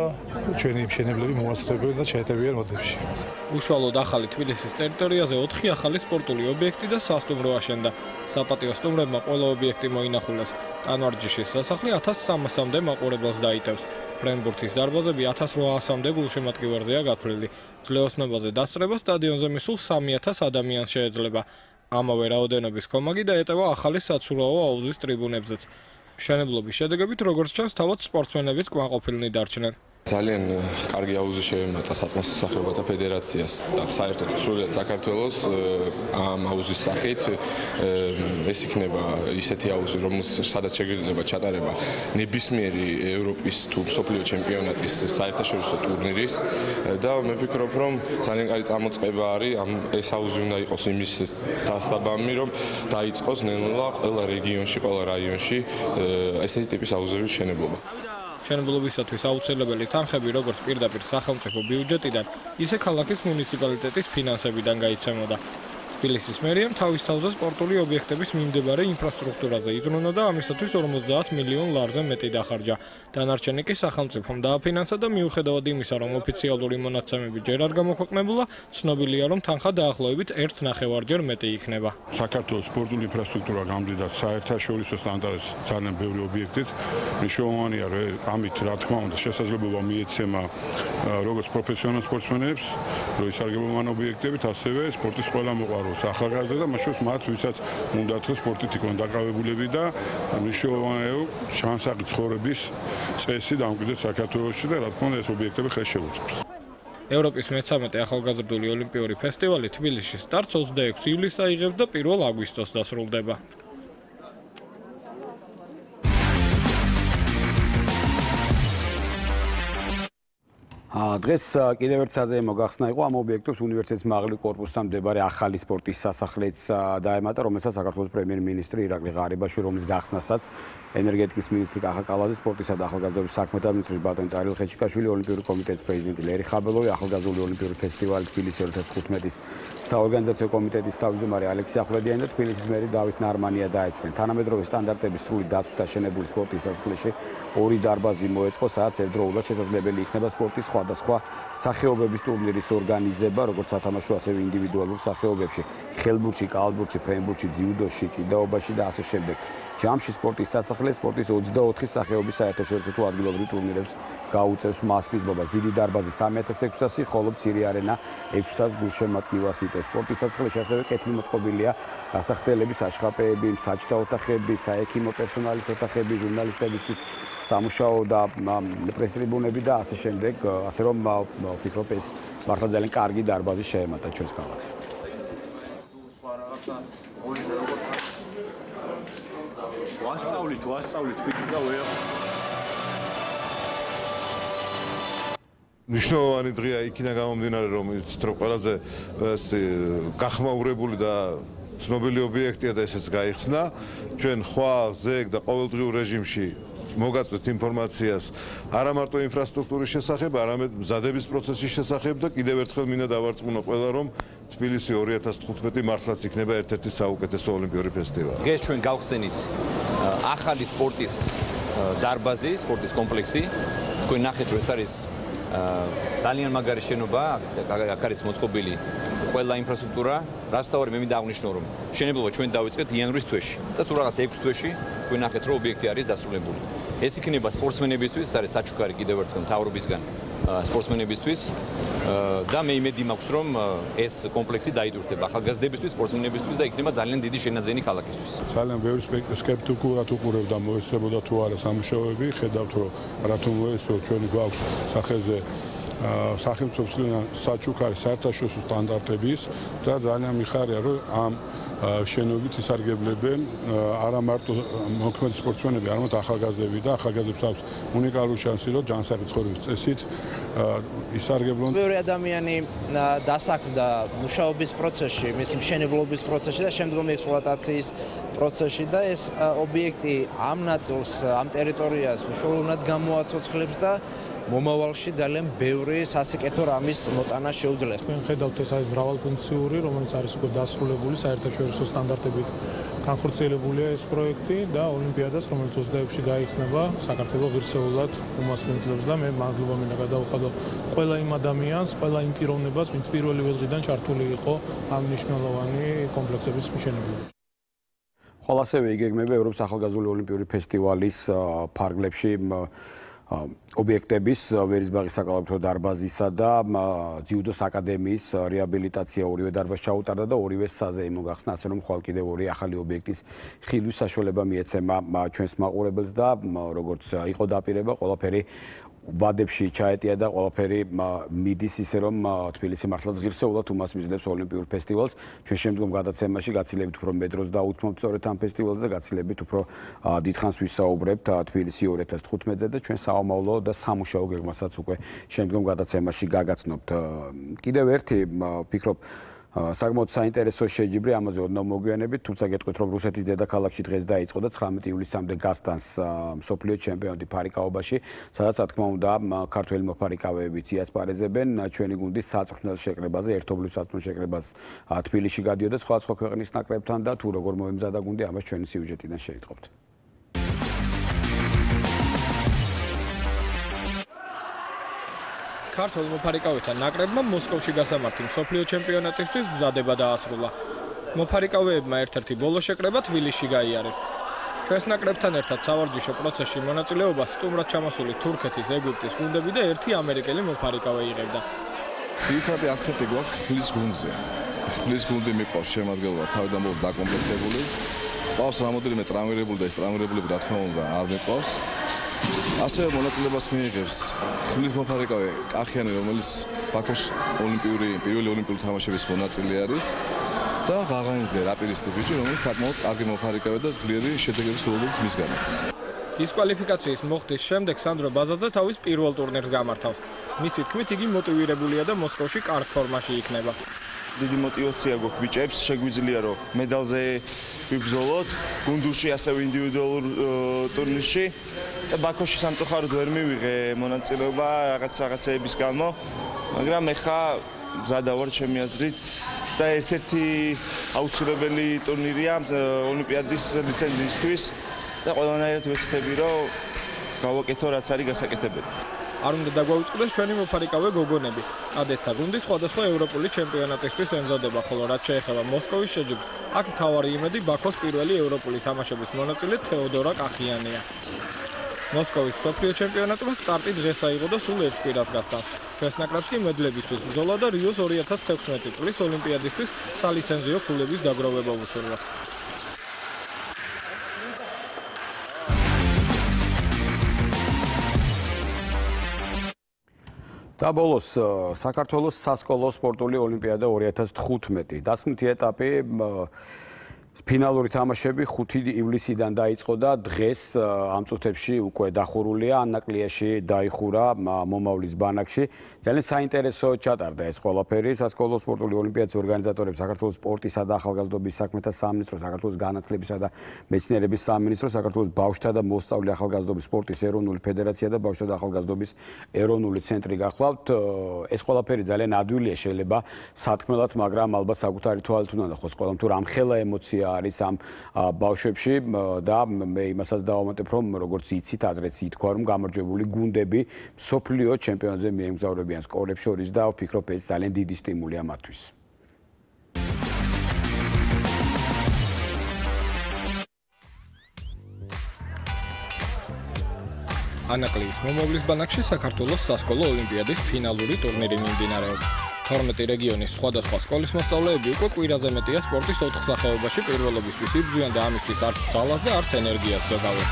ჩვენი მშენებლები მოასწრებენ და შეეტევიან მოდებში. უშუალოდ ახალი თბილისის ტერიტორიაზე 4 ახალი სპორტული ობიექტი და სასტუმრო აშენდა. საპატიო სტუმრებმა ყველა ობიექტი მოინახულეს. ტანვარჯიშის სასახლე 1300-მდე მაყურებელს დაიტევს. ფრენბურთის დარბაზები 1800-მდე გულშემატკივარზეა გათვლილი. ძლეოსნობაზე დასწრება სტადიონზე მისულ 3000 ადამიანს შეეძლება. ამავე რაოდენობის კომაგი დაეტევა ახალი საცურაო აუზის ტრიბუნებზეც. მშენებლობის შედეგებით, როგორც ჩანს, თავად სპორტსმენებიც კმაყოფილნი დარჩნენ. ძალიან კარგი აუზი შეემატა საწმოსო სახეობათა ფედერაციას და საერთოდ სრულად საქართველოს ამ აუზის სახით ეს იქნება ისეთი აუზი, სადაც შეგიძლია ჩატარება ნებისმიერი ევროპის თუ მსოფლიო ჩემპიონატის საერთაშორისო ტურნირის და მე ვფიქრობ, რომ ძალიან კარგი წამოწყება არის ეს აუზი უნდა იყოს იმის დასაბამი, რომ დაიწყოს ნელ-ნელა ყველა რეგიონში, ყველა რაიონში ესეთი ტიპის აუზების მშენებლობა. მშენებლობისათვის აუცილებელი თანხები როგორც პირდაპირ სახელმწიფო ბიუჯეტიდან, ისე ქალაქის მუნიციპალიტეტის ფინანსებიდან გაიცემოდა. თბილისის მერიამ თავის თავზე სპორტული ობიექტების მიმდებარე ინფრასტრუქტურაზე იზრუნო და ამისათვის 50 მილიონ ლარზე მეტი დახარჯა. დანარჩენი კი სახელმწიფომ დააფინანსა და მიუხედავად იმისა, რომ ოფიციალური მონაცემები ჯერ არ გამოქვეყნებულა, ცნობილია, რომ თანხა დაახლოებით 1.5-ჯერ მეტი იქნება. საქართველოს სპორტული ინფრასტრუქტურა გამდიდარს საერთაშორისო სტანდარტის ძალიან ბევრი ობიექტით. მნიშვნელოვანია, რომ ამით რა თქმა უნდა შესაძლებლობა მიეცემა როგორც პროფესიონალ სპორტსმენებს, რომ ისარგებლონ ამ ობიექტებით, ასევე სპორტის ყველა მოყვარულს. ახალგაზრდა და მაშინ მათ ვისაც უნდათ რომ სპორტით იყვნენ დაკავებულები და მნიშვნელოვანია შანსაღი ცხოვრების წესი დამკვიდრეთ საქართველოში და რა თქმა უნდა ეს ობიექტები ხელს შეუწყობს. ევროპის მე-13 ახალგაზრდული ოლიმპიური ფესტივალი თბილისში სტარტს 26 ივლისს აიღებს და 1 აგვისტოს დასრულდება. დღეს კიდევ ერთ საზეიმო გახსნა იყო ამ ობიექტებს უნივერსიტეტის მაღლივ კორპუსთან მდებარე ახალი სპორტის სასახლეც დაემატა, რომელსაც საქართველოს პრემიერ-მინისტრი ირაკლი ღარიბაშვილი, რომლის გახსნასაც ენერგეტიკის მინისტრი კახა კალაძე, სპორტისა და ახალგაზრდობის საქმეთა მინისტრი ბატონი ტარიელ ხეჩიკაშვილი, ოლიმპიური კომიტეტის პრეზიდენტი ლერი ხაბელოვი, ახალგაზრდული ოლიმპიური ფესტივალი თბილისი 2015-ის საორგანიზაციო კომიტეტის თავმჯდომარე ალექსი ახვლედიანი და თბილისის მერი დავით ნარმანია დაეცნენ. თანამედროვე სტანდარტების სრული დაცვით აშენებული სპორტის სასახლეში 2 დარბაზი მოეწყო, სადაც ერთდროულად შესაძლებელი იქნება სპორტის სხვადასხვა სახეობების ტურნირის ორგანიზება, როგორც სათამაშო, ასევე ინდივიდუალურ სახეობებში, ხელბურთში, კალათბურთში, ფრენბურთში, ძიუდოში, ჭიდაობაში და ასე შემდეგ. ჯამში სპორტის სასახლე სპორტის 24 სახეობის საერთაშორისო თუ ადგილობრივ ტურნირებს გაუწევს მასპინძლობას. დიდი დარბაზი 3600, ხოლო მცირე არენა 600 გულშემატკივარს იტევს. სპორტის სასახლეში ასევე კეთილმოწყობილია გასახდელების აშხაპეები, საჭთა ოთახები, საექიმო პერსონალის ოთახები, ჟურნალისტებისთვის სამუშაო და პრესტრიბუნები და ასე შემდეგ, ასე რომ ვფიქრობ ეს მართლა ძალიან კარგი დარბაზი შეემატა ჩვენს ქალაქს. ვასწავლით ბიჭო და ვერ მნიშვნელოვანი დღეა იქიდან გამომდინარე, რომ იცით რომ ყველაზე გახმაურებული და ცნობილი ობიექტია და ესეც გაიხსნა. ჩვენ ხვალ, ზეგ და ყოველდღიურ რეჟიმში მოგაწვეთ ინფორმაციას არა მარტო ინფრასტრუქტურის შესახებ, არამედ მზადების პროცესის შესახებ და კიდევ ერთხელ მინდა დავარწმუნო ყველა, რომ თბილისი 2015 მართლაც იქნება ერთ-ერთი საუკეთესო ოლიმპიური ფესტივალი. დღეს ჩვენ გავხსენით ახალი სპორტის დარბაზი, სპორტის კომპლექსი. თქვენ ნახეთ, რომ ეს არის ძალიან მაგარი შენობა, აქ არის მოწყობილი ყველა ინფრასტრუქტურა, რაც თავი მე მინდა აღნიშნო, რომ მშენებლობა ჩვენ დავიწყეთ იანვრის თვეში და სულ რაღაც 6 თვეში თქვენ ნახეთ, რომ ობიექტი არის დასრულებული. ეს იქნება სპორტსმენებისთვის, ეს არის საჩუქარი კიდევ ერთხელ მთავრობისგან სპორტსმენებისთვის და მე იმედი მაქვს, რომ ეს კომპლექსი დაიდურდება ახალგაზრდებისთვის, სპორტსმენებისთვის და იქნება ძალიან დიდი შენაძენი ქალაქისთვის. ძალიან ბევრი სკეპტიკურად უყურებდა მოესწრებოდა თუ არა სამუშაოები, ხედავთ რომ რატო მოესწრო ჩვენი გვაქვს სახეზე სახელმწიფოსგან საჩუქარი საერთაშორისო სტანდარტების და ძალიან მიხარია რომ ამ შენობით ისარგებლებენ არა მარტო მოქმედი სპორტსმენები, არამედ ახალგაზრდები და ახალგაზრდებს აქვს უნიკალური შანსი რომ ჯანსაღი ცხოვრების წესით ისარგებლონ. ბევრი ადამიანი დასაქმდა მუშაობის პროცესში, მისი მშენებლობის პროცესში და შემდგომი ექსპლუატაციის პროცესში და ეს ობიექტი ამ ნაწილს, ამ ტერიტორიას მნიშვნელოვნად გამოაცოცხლებს და მომავალში ძალიან ბევრი სასიკეთო რამის მოტანა შეუძლებს. თქვენ ხედავთ ეს არის მრავალფუნქციური, რომელიც არის უკვე დასრულებული საერთაშორისო სტანდარტებით განხორციელებულია ეს პროექტი და ოლიმპიადას, რომელიც 26-ში გაიხსნება, საქართველოს ღირსეულად უმასპინძლებს და მე მადლობა მინდა გადავუხადო ყველა იმ ადამიანს, ყველა იმ პიროვნებას, ვინც პირველივე დღიდან ჩართული იყო ამ მნიშვნელოვანი კომპლექსების მშენებლობაში. ხოლო ასევე იგეგმება ევროპის ახალგაზრდული ოლიმპიური ფესტივალის ფარგლებში ობიექტების ვერისბაღის საკალათბურთო დარბაზისა და ძიუდოს აკადემიის რეაბილიტაცია ორივე დარბაზს ჩაუტარდა და ორივე საზეიმო მოგახსნა, ასე რომ ხვალ კიდევ ორი ახალი ობიექტის ხილვის საშუალება მიეცემა ჩვენს მაყურებელს და როგორც იყო დაპირება, ყველაფერი ვადებში ჩაეტია და ყველაფერი მიდის ისე რომ თბილისი მართლაც ღირსეულად უმასპინძლებს ოლიმპიურ ფესტივალს. ჩვენ შემდგომ გადაცემაში გაცილებით უფრო მე დროს დაუთმობთ სწორედ ამ ფესტივალზე და გაცილებით უფრო დიდხანს ვისაუბრებთ თბილისი 2015-ზე და ჩვენ საომავლო და სამუშაო გეგმასაც უკვე შემდგომ გადაცემაში გაგაცნობთ. კიდევ ერთი ვფიქრობ საკმაოდ საინტერესო შეჯიბრი ამაზე ოდნავ მოგვიანებით, თუმცა გეტყვით რომ რუსეთის დედაქალაქში დღეს დაიწყო და 19 ივლისამდე გასტანს მსოფლიო ჩემპიონატი ფარიკაობაში, სადაც რა თქმა უნდა ქართველი მოფარიკავეებიც იასპარეზებენ ჩვენი გუნდის საწვრთნელ შეკრებაზე, ერთობლივ საწვრთნელ შეკრებას თბილისში გადიოდა სხვა ქვეყნის ნაკრებთან და თუ როგორ მოემზადა გუნდი, ამას ჩვენი სიუჟეტიდან შეიტყობთ. ქართულ მოფარიკავეთა ნაკრებმა მოსკოვში გასამართი მსოფლიო ჩემპიონატისთვის მზადება დაასრულა. მოფარიკავეებმა ერთ-ერთი ბოლო შეკრება თბილისში გაიარეს. ჩვენს ნაკრებთან ერთად სავარჯიშო პროცესში მონაწილეობას სტუმრად ჩამოსული თურქეთის, ეგვიპტის გუნდები და ერთი ამერიკელი მოფარიკავე იღებდა. ძირითადი აქცენტი გვაქვს ხმლის გუნდზე. ხმლის გუნდი მიყვავს შემადგენლობა თავიდან ბოლოს დაკომპლექტებული. ყავს რამოდენიმე ტრავმირებული და ეს ტრავმირებულები რა თქმა უნდა არ მიყვავს. ასევე მონაწილეობას მიიღებს ხმლის მოფარიკავე კახიანი, რომელიც ბაქოს პირველი ოლიმპიური თამაშების მონაწილე არის და ღაღანიძე რაპირისტი ბიჭი, რომელიც საკმაოდ კარგი მოფარიკავე და ძლიერი შედეგების უძლებს მისგანაც. დისკვალიფიკაციის მოხდის შემდეგ სანდრო ბაზაძე თავის პირველ ტურნირს გამართავს. მისი თქმით, იგი მოტივირებულია და მოსკოვში კარგ ფორმაში იქნება. დიდი მოტივაცია გვაქვს ბიჭებს, შეგვიძლია რომ მედალზე ვიბრძოლოთ, გუნდურში ასევე ინდივიდუალურ ტურნირში. ბაქოში სამწუხაროდ ვერ მივიღე მონაწილეობა რაღაცეების გამო, მაგრამ ეხა მზადა ვარ ჩემი აზრით და ერთ-ერთი აუცილებელი ტურნირია ოლიმპიადის ლიცენზიისთვის და ყველანაირად ვეცდები რომ გავაკეთო რაც არის გასაკეთებელი. არ უნდა დაგვაუწყდეს ჩვენი მოფარიკავე გოგონები. კადეტთა გუნდი სხვადასხვა ევროპული ჩემპიონატისთვის ემზადება, ხოლო რაც შეეხება მოსკოვის შეჯიბრს, აქ მთავარი იმედი ბაქოს პირველი ევროპული თამაშების მონაწილე თეოდორა კახიანია. მოსკოვის მსოფლიო ჩემპიონატმა სტარტი დღეს აიღო და სულ ერთ კვირას გასტანს. ჩვენს ნაკრებს კი მედლებისთვის ბრძოლა და რიოს 2016 წლის ოლიმპიადისთვის სალიცენზიო ფულების დაგროვება უსურვა. და ბოლოს საქართველოს სასკოლო სპორტული ოლიმპიადა 2015. დასკვნითი ეტაპი ფინალური თამაშები 5 ივლისიდან დაიწყო და დღეს ამ წუთებში უკვე დახურულია. ანნა კლიაში დაიხურა მომავლის ბანაკში. ძალიან საინტერესო ჩატარდა ეს ყველაფერი. სასკოლო სპორტული ოლიმპიადის ორგანიზატორები საქართველოს სპორტისა და ახალგაზრდობის საქმეთა სამინისტრო, საქართველოს განათლებისა და მეცნიერების სამინისტრო, საქართველოს ბავშვთა და მოსწავლე ახალგაზრდობის სპორტის ეროვნული ფედერაცია და ბავშვთა და ახალგაზრდობის ეროვნული ცენტრი გახლავთ. ეს ყველაფერი ძალიან ადვილია შეიძლება სათქმელად, მაგრამ ალბათ საკუთარი თვალით უნდა ნახოს ყველამ თუ რამხელა ემოცია კატეგორია არის ამ ბავშვებში და მე იმასაც დავამატებ, რომ როგორც იცით, ადრეც ითქვა, რომ გამარჯვებული გუნდები მსოფლიო ჩემპიონატზე მიემგზავრებიან სკოლებს შორის და ვფიქრობ, ეს ძალიან დიდი სტიმულია მათთვის. ანაკლიის მომავლის ბანაკში საქართველოს სასკოლო ოლიმპიადის ფინალური ტურნირი მიმდინარეობს. 12 რეგიონის სხვადასხვა სკოლის მოსწავლეები უკვე კვირაზე მეტია სპორტის 4 სახეობაში პირველობისთვის იბრძვიან და ამისთვის არც ძალას და არც ენერგიას ზოგავენ.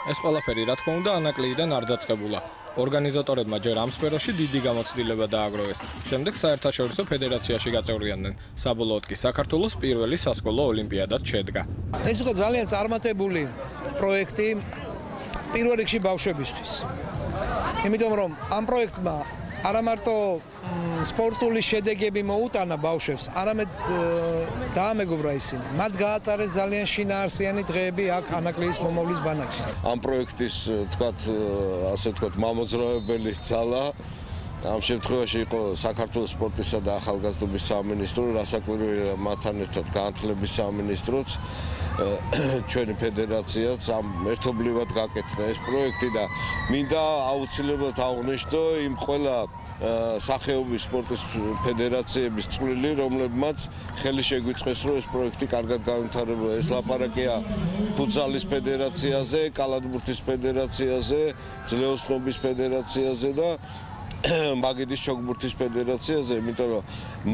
ეს ყველაფერი, რა თქმა უნდა, ანაკლიიდან არ დაწყებულა. ორგანიზატორებმა ჯერ ამ სფეროში დიდი გამოცდილება დააგროვეს. შემდეგ საერთაშორისო ფედერაციაში გაწევრიანდნენ. საბოლოოდ კი საქართველოს პირველი სასკოლო ოლიმპიადაც შედგა. ეს იყო ძალიან წარმატებული პროექტი პირველ რიგში ბავშვებისთვის. იმიტომ რომ ამ პროექტმა არა მარტო სპორტული შედეგები მოუტანა ბავშვებს, არამედ დაამეგობრა ისინი. მათ გაატარეს ძალიან შინაარსიანი დღეები აქ ანაკლიის მომავლის ბანაკში. ამ პროექტის, ასე ვთქვათ, მამოძრავებელი ძალა ამ შემთხვევაში იყო საქართველოს სპორტისა და ახალგაზრდობის სამინისტრო, რასაკვირველია მათთან ერთად განათლების სამინისტროც, ჩვენი ფედერაციაც ამ ერთობლივად გაკეთდა ეს პროექტი და მინდა აუცილებლად აღვნიშნო იმ ყველა სახეობის სპორტის ფედერაციების წვლილი, რომლებმაც ხელი შეგვიწყვეს, რომ ეს პროექტი კარგად განვითარებულა. ეს ლაპარაკია ფუტზალის ფედერაციაზე, კალათბურთის ფედერაციაზე, ძლეოსნობის ფედერაციაზე და მაგიდის ჩოგბურთის ფედერაციაზე, იმიტომ რომ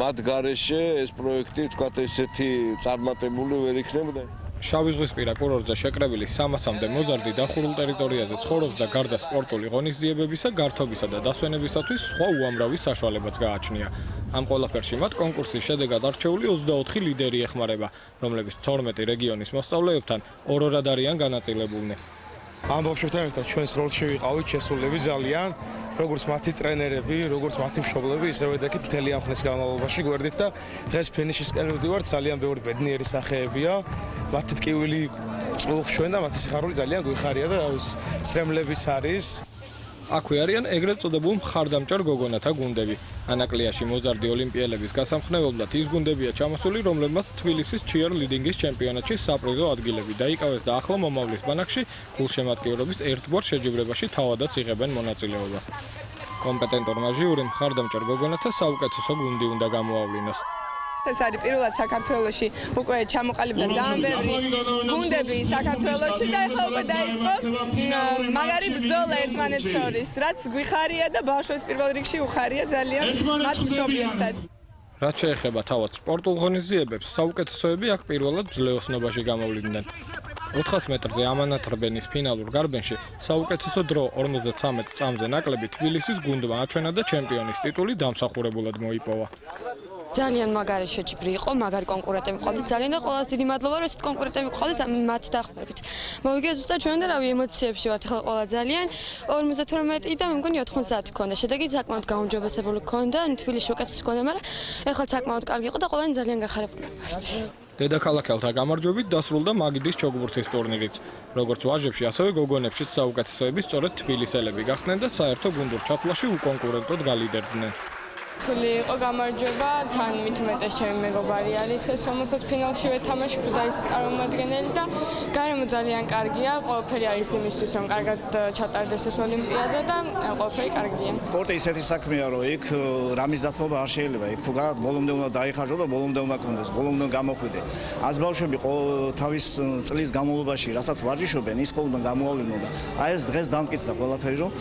მათ გარეშე ეს პროექტი, თქვათ, ესეთი წარმატებული ვერ იქნებოდა. შავიზღვისპირა კურორტზე შეკრებილი 300-მდე მოზარდი დახურულ ტერიტორიაზე ცხოვრობს და გარდა სპორტული ღონისძიებებისა, გართობისა და დასვენებისათვის სხვა უამრავი საშუალებაც გააჩნია. ამ ყველაფერში მათ კონკურსის შედეგად არჩეული 24 ლიდერი ეხმარება, რომლებიც 12 რეგიონის მოსწავლეებთან ორ-ორად არიან განაწილებულნი. ამ ბავშვებთან ერთად ჩვენს როლში ვიყავით შესრულები ძალიან, როგორც მათი ტრენერები, როგორც მათი მშობლები, ისევე დაკით მთელი ამ ხნის განმავლობაში გვერდით და დღეს ფინიშისკენ ვიდივართ, ძალიან ბევრი ბედნიერი სახეებია. მათი ტკივილი წუხ ჩვენ და მათი სიხარული ძალიან გვიხარია და სრემლების არის. აქვე არიან ეგრეთ წოდებულ მხარდამჭერ გოგონათა გუნდები. ანაკლიაში მოზარდი ოლიმპიელების გასამხნევებლად ის გუნდებია ჩამოსული, რომლებმაც თბილისის ჩიარლიდინგის ჩემპიონატში საპრიზო ადგილები დაიკავეს და ახლა მომავლის ბანაკში გულშემატკივრობის ერთგვარ შეჯიბრებაში თავადაც იღებენ მონაწილეობას. კომპეტენტორმა ჟიურიმ მხარდამჭერ გოგონათა საუკეთესო გუნდი უნდა გამოავლინოს. ეს არის პირველად საქართველოში უკვე ჩამოყალიბდა ძალიან ბევრი გუნდები საქართველოში და ახლა უკვე დაიწყო მაგარი ბრძოლა ერთმანეთს შორის, რაც გვიხარია და ბავშვებს პირველ რიგში უხარია ძალიან მათ მშობლებსაც. რაც შეეხება თავად სპორტულ ღონისძიებებს, საუკეთესოები აქ პირველად ძლეოსნობაში გამოვლინდნენ. 400 მეტრზე ამანათრბენის ფინალურ გარბენში საუკეთესო დრო 53 წამზე ნაკლები თბილისის გუნდმა აჩვენა და ჩემპიონის ტიტული დამსახურებულად მოიპოვა. ძალიან მაგარი შეჯიბრი იყო, მაგარი კონკურენტები ყავდით ძალიან და ყველაზე დიდი მადლობა რომ ესეთ კონკურენტები ყავდით მათ დახმარებით. მოვიგეთ ზუსტად ჩვენ და რავი ემოციებში ვართ ახლა ყველა ძალიან 52 და მე მგონი 90 გქონდა. შედეგი საკმაოდ გაუმჯობესებული გქონდა, თბილისში უკეთესი გქონდა, მაგრამ ახლა საკმაოდ კარგი იყო და ყველანი ძალიან გახარებული ვართ. დედაქალაქელთა გამარჯვებით დასრულდა მაგიდის ჩოგბურთის ტურნირიც. როგორც ვაჟებში, ასევე გოგონებშიც საუკეთესოები სწორედ თბილისელები გახდნენ და საერთო გუნდურ ჩათვლაში უკონკურენტოდ გალიდერდნენ. რთული იყო გამარჯვება, თან მით უმეტეს ჩემი მეგობარი არის ეს, რომელსაც ფინალში ვეთამაში ქუთაისის წარმომადგენელი და გარემო ძალიან კარგია, ყველაფერი არის იმისთვის, რომ კარგად ჩატარდეს ეს ოლიმპიადა და ყველაფერი კარგია. სპორტი ისეთი საქმეა, რომ იქ რამის დათმობა არ შეიძლება, იქ თუ ბოლომდე უნდა დაიხარჯო და ბოლომდე უნდა კონდეს, ბოლომდე გამოხვიდე. ას ბავშვები თავის წლის განმავლობაში, რასაც ვარჯიშობენ, ის ხო უნდა გამოავლინონ და აი ეს დღეს დამტკიცდა ყველაფერი, რომ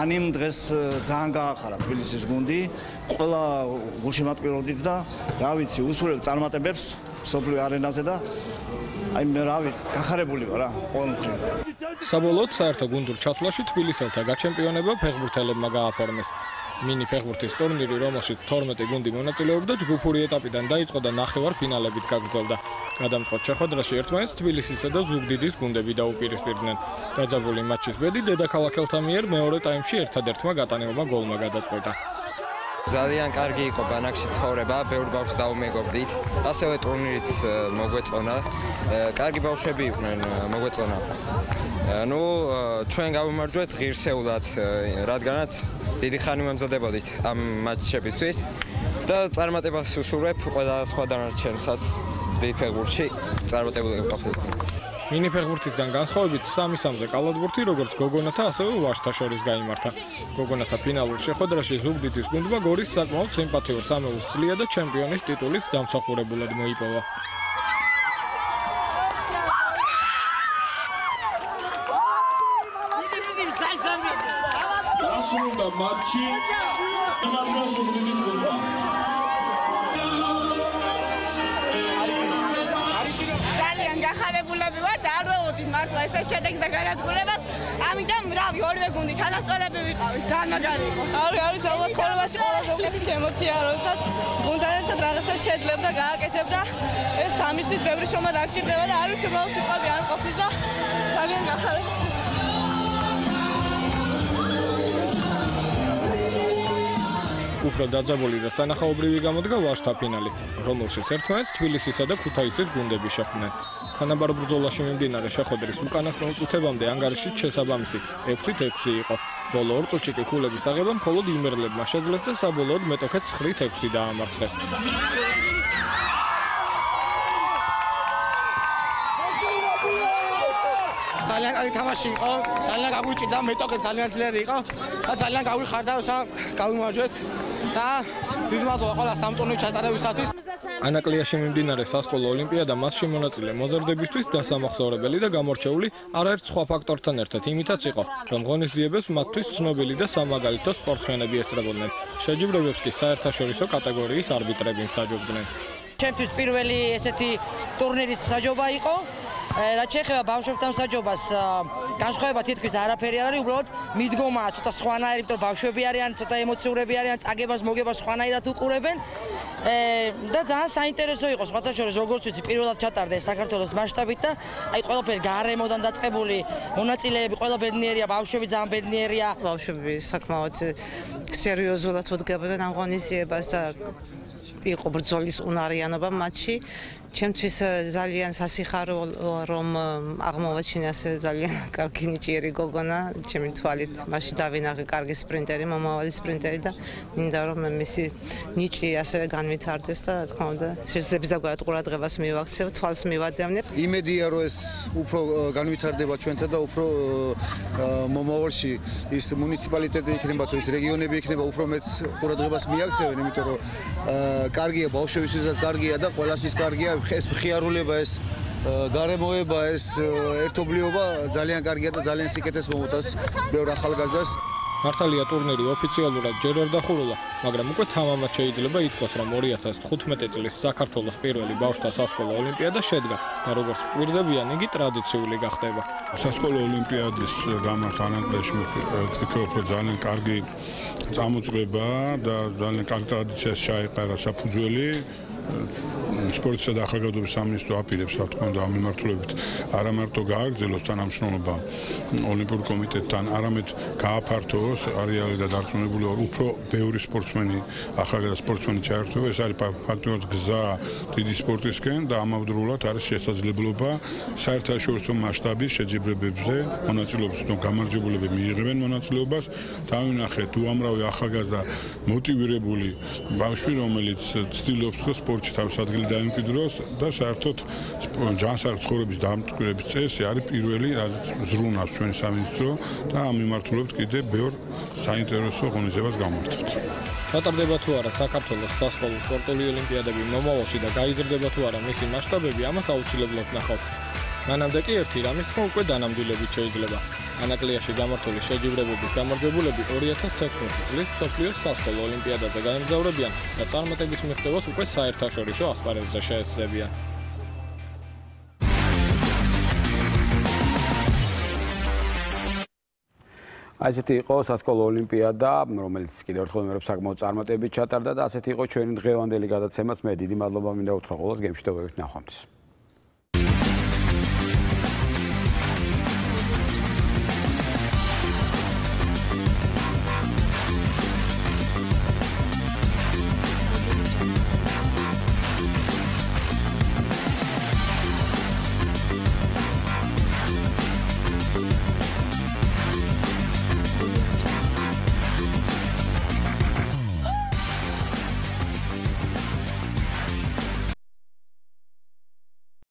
ანიმ დღეს ძალიან გაახარა თბილისის გუნდი, ყველა გულშემატკივრობდით და რა ვიცი, უსურვებ წარმატებებს სოფლიო არენაზე და აი მე რა ვიცი, გახარებული ვარ რა, ყოველ მხრივ. საბოლოოდ საერთო გუნდურ ჩათვლაში თბილისელთა გაჩემპიონება ფეხბურთელებმა გააფორმეს. მინი ფეხბურთის ტურნირი, რომელშიც 12 გუნდი მონაწილეობდა, ჯგუფური ეტაპიდან დაიწყო და ნახევარფინალებით გაგრძელდა. გადამწყვეტ შეხვედრაში ერთმანეთს თბილისისა და ზუგდიდის გუნდები დაუპირისპირდნენ. დაძაბული მატჩის ბედი დედაქალაქელთა მიერ მეორე ტაიმში ერთადერთმა გატანილმა გოლმა გადაწყვეტა. ძალიან კარგი იყო ბანაკში ცხოვრება, ბევრ ბავშვს დაუმეგობრდით. ასევე ტურნირიც მოგვეწონა. კარგი ბავშვები იყვნენ, მოგვეწონა. ნუ ჩვენ გავიმარჯვეთ ღირსეულად, რადგანაც დიდი ხანი მომზადებოდით ამ მატჩებისთვის და წარმატებას ვუსურვებ ყველა სხვა დანარჩენსაც დიდ ფეხბურთში წარმატებული ყოფილიყო. მინი ფეხბურთისგან განსხვავებით სამი-სამზე კალათბურთი როგორც გოგონათა, ასევე ვაჟთა შორის გაიმართა. გოგონათა ფინალურ შეხვედრაში ზუგდიდის გუნდმა გორის საკმაოდ სიმპათიურ სამეულს წლია და ჩემპიონის ტიტულით დამსახურებულად მოიპოვა. დასრულდა მატჩი იმართა ზუგდიდის გუნდმა. გახარებულები ვარ და არ ველოდით მართლა ეს შედეგს და განადგურებას. ამიტომ რავი, ორივე გუნდი თანასწორები ვიყავით, ძალიან მაგარი იყო. არის ალბათ ცხოვრებაში ყველაზე უკეთესი ემოცია, როდესაც გუნდთან ერთად რაღაცა შეძლებ და გააკეთებ და ეს სამისთვის ბევრი შრომა დაგჭირდება და არ ვიცი, უბრალოდ სიტყვები არ ყოფნის და ძალიან გახარებულები. უფრო დაძაბული და სანახაობრივი გამოდგა ვაჟთა ფინალი, რომელშიც ერთმანეთს თბილისისა და ქუთაისის გუნდები შეხვდნენ. თანაბარ ბრძოლაში მიმდინარე შეხვედრის უკანასკნელ წუთებამდე ანგარიშით შესაბამისი 6-6 იყო. ბოლო ორ წუთში კი ქულების აღება მხოლოდ იმერლებმა შეძლეს და საბოლოოდ მეტოქეს 9-6 დაამარცხეს. ძალიან კარგი თამაში იყო, ძალიან გაგვიჭირდა, მეტოქე ძალიან ძლიერი იყო და ძალიან გავიხარდა, გავიმარჯვეთ და დიდი მადლობა ყველა სამ ტურნირის ჩატარებისათვის. ანაკლიაში მიმდინარე სასკოლო ოლიმპიადა მასში მონაწილე მოზარდებისთვის დასამახსოვრებელი და გამორჩეული არაერთ სხვა ფაქტორთან ერთად იმითაც იყო, რომ ღონისძიებებს მათთვის ცნობილი და სამაგალითო სპორტსმენები ესწრებოდნენ. შეჯიბრებებს კი საერთაშორისო კატეგორიის არბიტრები მსაჯობდნენ. ჩემთვის პირველი ესეთი ტურნირის მსაჯობა იყო. რაც შეეხება ბავშვებთან მსაჯობას, განსხვავება თითქმის არაფერი არ არის, უბრალოდ მიდგომაა ცოტა სხვანაირი, იმიტომ ბავშვები არიან, ცოტა ემოციურები არიან, წაგებას მოგებას სხვანაირად უყურებენ. და ძალიან საინტერესო იყო, სხვათა შორის, როგორც ვიცი, პირველად ჩატარდა ეს საქართველოს მასშტაბით და აი ყველაფერი გარემოდან დაწყებული, მონაწილეები ყველა ბედნიერია, ბავშვები ძალიან ბედნიერია. ბავშვები საკმაოდ სერიოზულად უდგებოდნენ ამ ღონისძიებას და იყო ბრძოლის უნარიანობა მათში. ჩემთვის ძალიან სასიხარო რომ აღმოვაჩინე ასე ძალიან კარგი ნიჭიერი გოგონა, ჩემი თვალით მაშინ დავინახე კარგი სპრინტერი, მომავალი სპრინტერი და მინდა რომ მისი ნიჭი ასევე განვითარდეს და რა თქმა უნდა შესაძლებლად ყურადღებას მივაქცევ, თვალს მივადევნებ. იმედია რომ ეს უფრო განვითარდება ჩვენთან და უფრო მომავალში ის მუნიციპალიტეტი იქნება თუ ის რეგიონები იქნება უფრო მეც ყურადღებას მიაქცევენ, იმიტომ რომ კარგია ბავშვებისთვისაც კარგია და ყველასთვის კარგია ეს მხიარულება, ეს გარემოება, ეს ერთობლიობა ძალიან კარგია და ძალიან სიკეთეს მომუტას ბევრ ახალგაზრდას. მართალია ტურნირი ოფიციალურად ჯერ არ დახურულა, მაგრამ უკვე თამამად შეიძლება ითქვას, რომ 2015 წლის საქართველოს პირველი ბავშვთა სასკოლო ოლიმპიადა შედგა და როგორც გვირდებიან, იგი ტრადიციული გახდება. სასკოლო ოლიმპიადის გამართ ანაკლიაში ვფიქრობ, რომ ძალიან კარგი წამოწყება და ძალიან კარგი ტრადიციას ჩაეყარა საფუძველი. სპორტისა და ახალგაზრდობის სამინისტრო აპირებს, რა თქმა უნდა, ამ მიმართულებით არა მარტო გააგრძელოს თანამშრომლობა ოლიმპიურ კომიტეტთან, არამედ გააფართოვოს არეალი და დარწმუნებული ვარ, უფრო ბევრი სპორტსმენი, ახალგაზრდა სპორტსმენი ჩაერთვება. ეს არის ფაქტობრივად გზა დიდი სპორტისკენ და ამავდროულად არის შესაძლებლობა საერთაშორისო მასშტაბის შეჯიბრებებზე მონაწილეობის და გამარჯვებულები მიიღებენ მონაწილეობას. დავინახეთ უამრავი ახალგაზრდა მოტივირებული ბავშვი, რომელიც ცდილობს სპორტში თავის ადგილი დაიმკვიდროს და საერთოდ ჯანსაღი ცხოვრების დამტკიცების წესი არის პირველი, რაც ზრუნავს ჩვენი სამინისტრო და ამ მიმართულებით კიდევ ბევრ საინტერესო ღონისძიებას გამართებთ. ჩატარდება თუ არა საქართველოს სასკოლო სპორტული ოლიმპიადები მომავალში და გაიზრდება თუ არა მისი მასშტაბები, ამას აუცილებლად ნახავთ. მანამდე კი ერთი რამის თქმა უკვე დანამდვილებით შეიძლება. ანაკლიაში გამართული შეჯიბრებების გამარჯვებულები 2016 წლის მსოფლიოს სასკოლო ოლიმპიადაზე გაემგზავრებიან და წარმატების მიღწევას უკვე საერთაშორისო ასპარეზზე შეეცდებიან. ასეთი იყო სასკოლო ოლიმპიადა, რომელიც კიდევ ერთხელ ვიმეორებ საკმაოდ წარმატებით ჩატარდა და ასეთი იყო ჩვენი დღევანდელი გადაცემაც. მე დიდი მადლობა მინდა უთხრა ყველას, გემშვიდობებით ნახვამდის.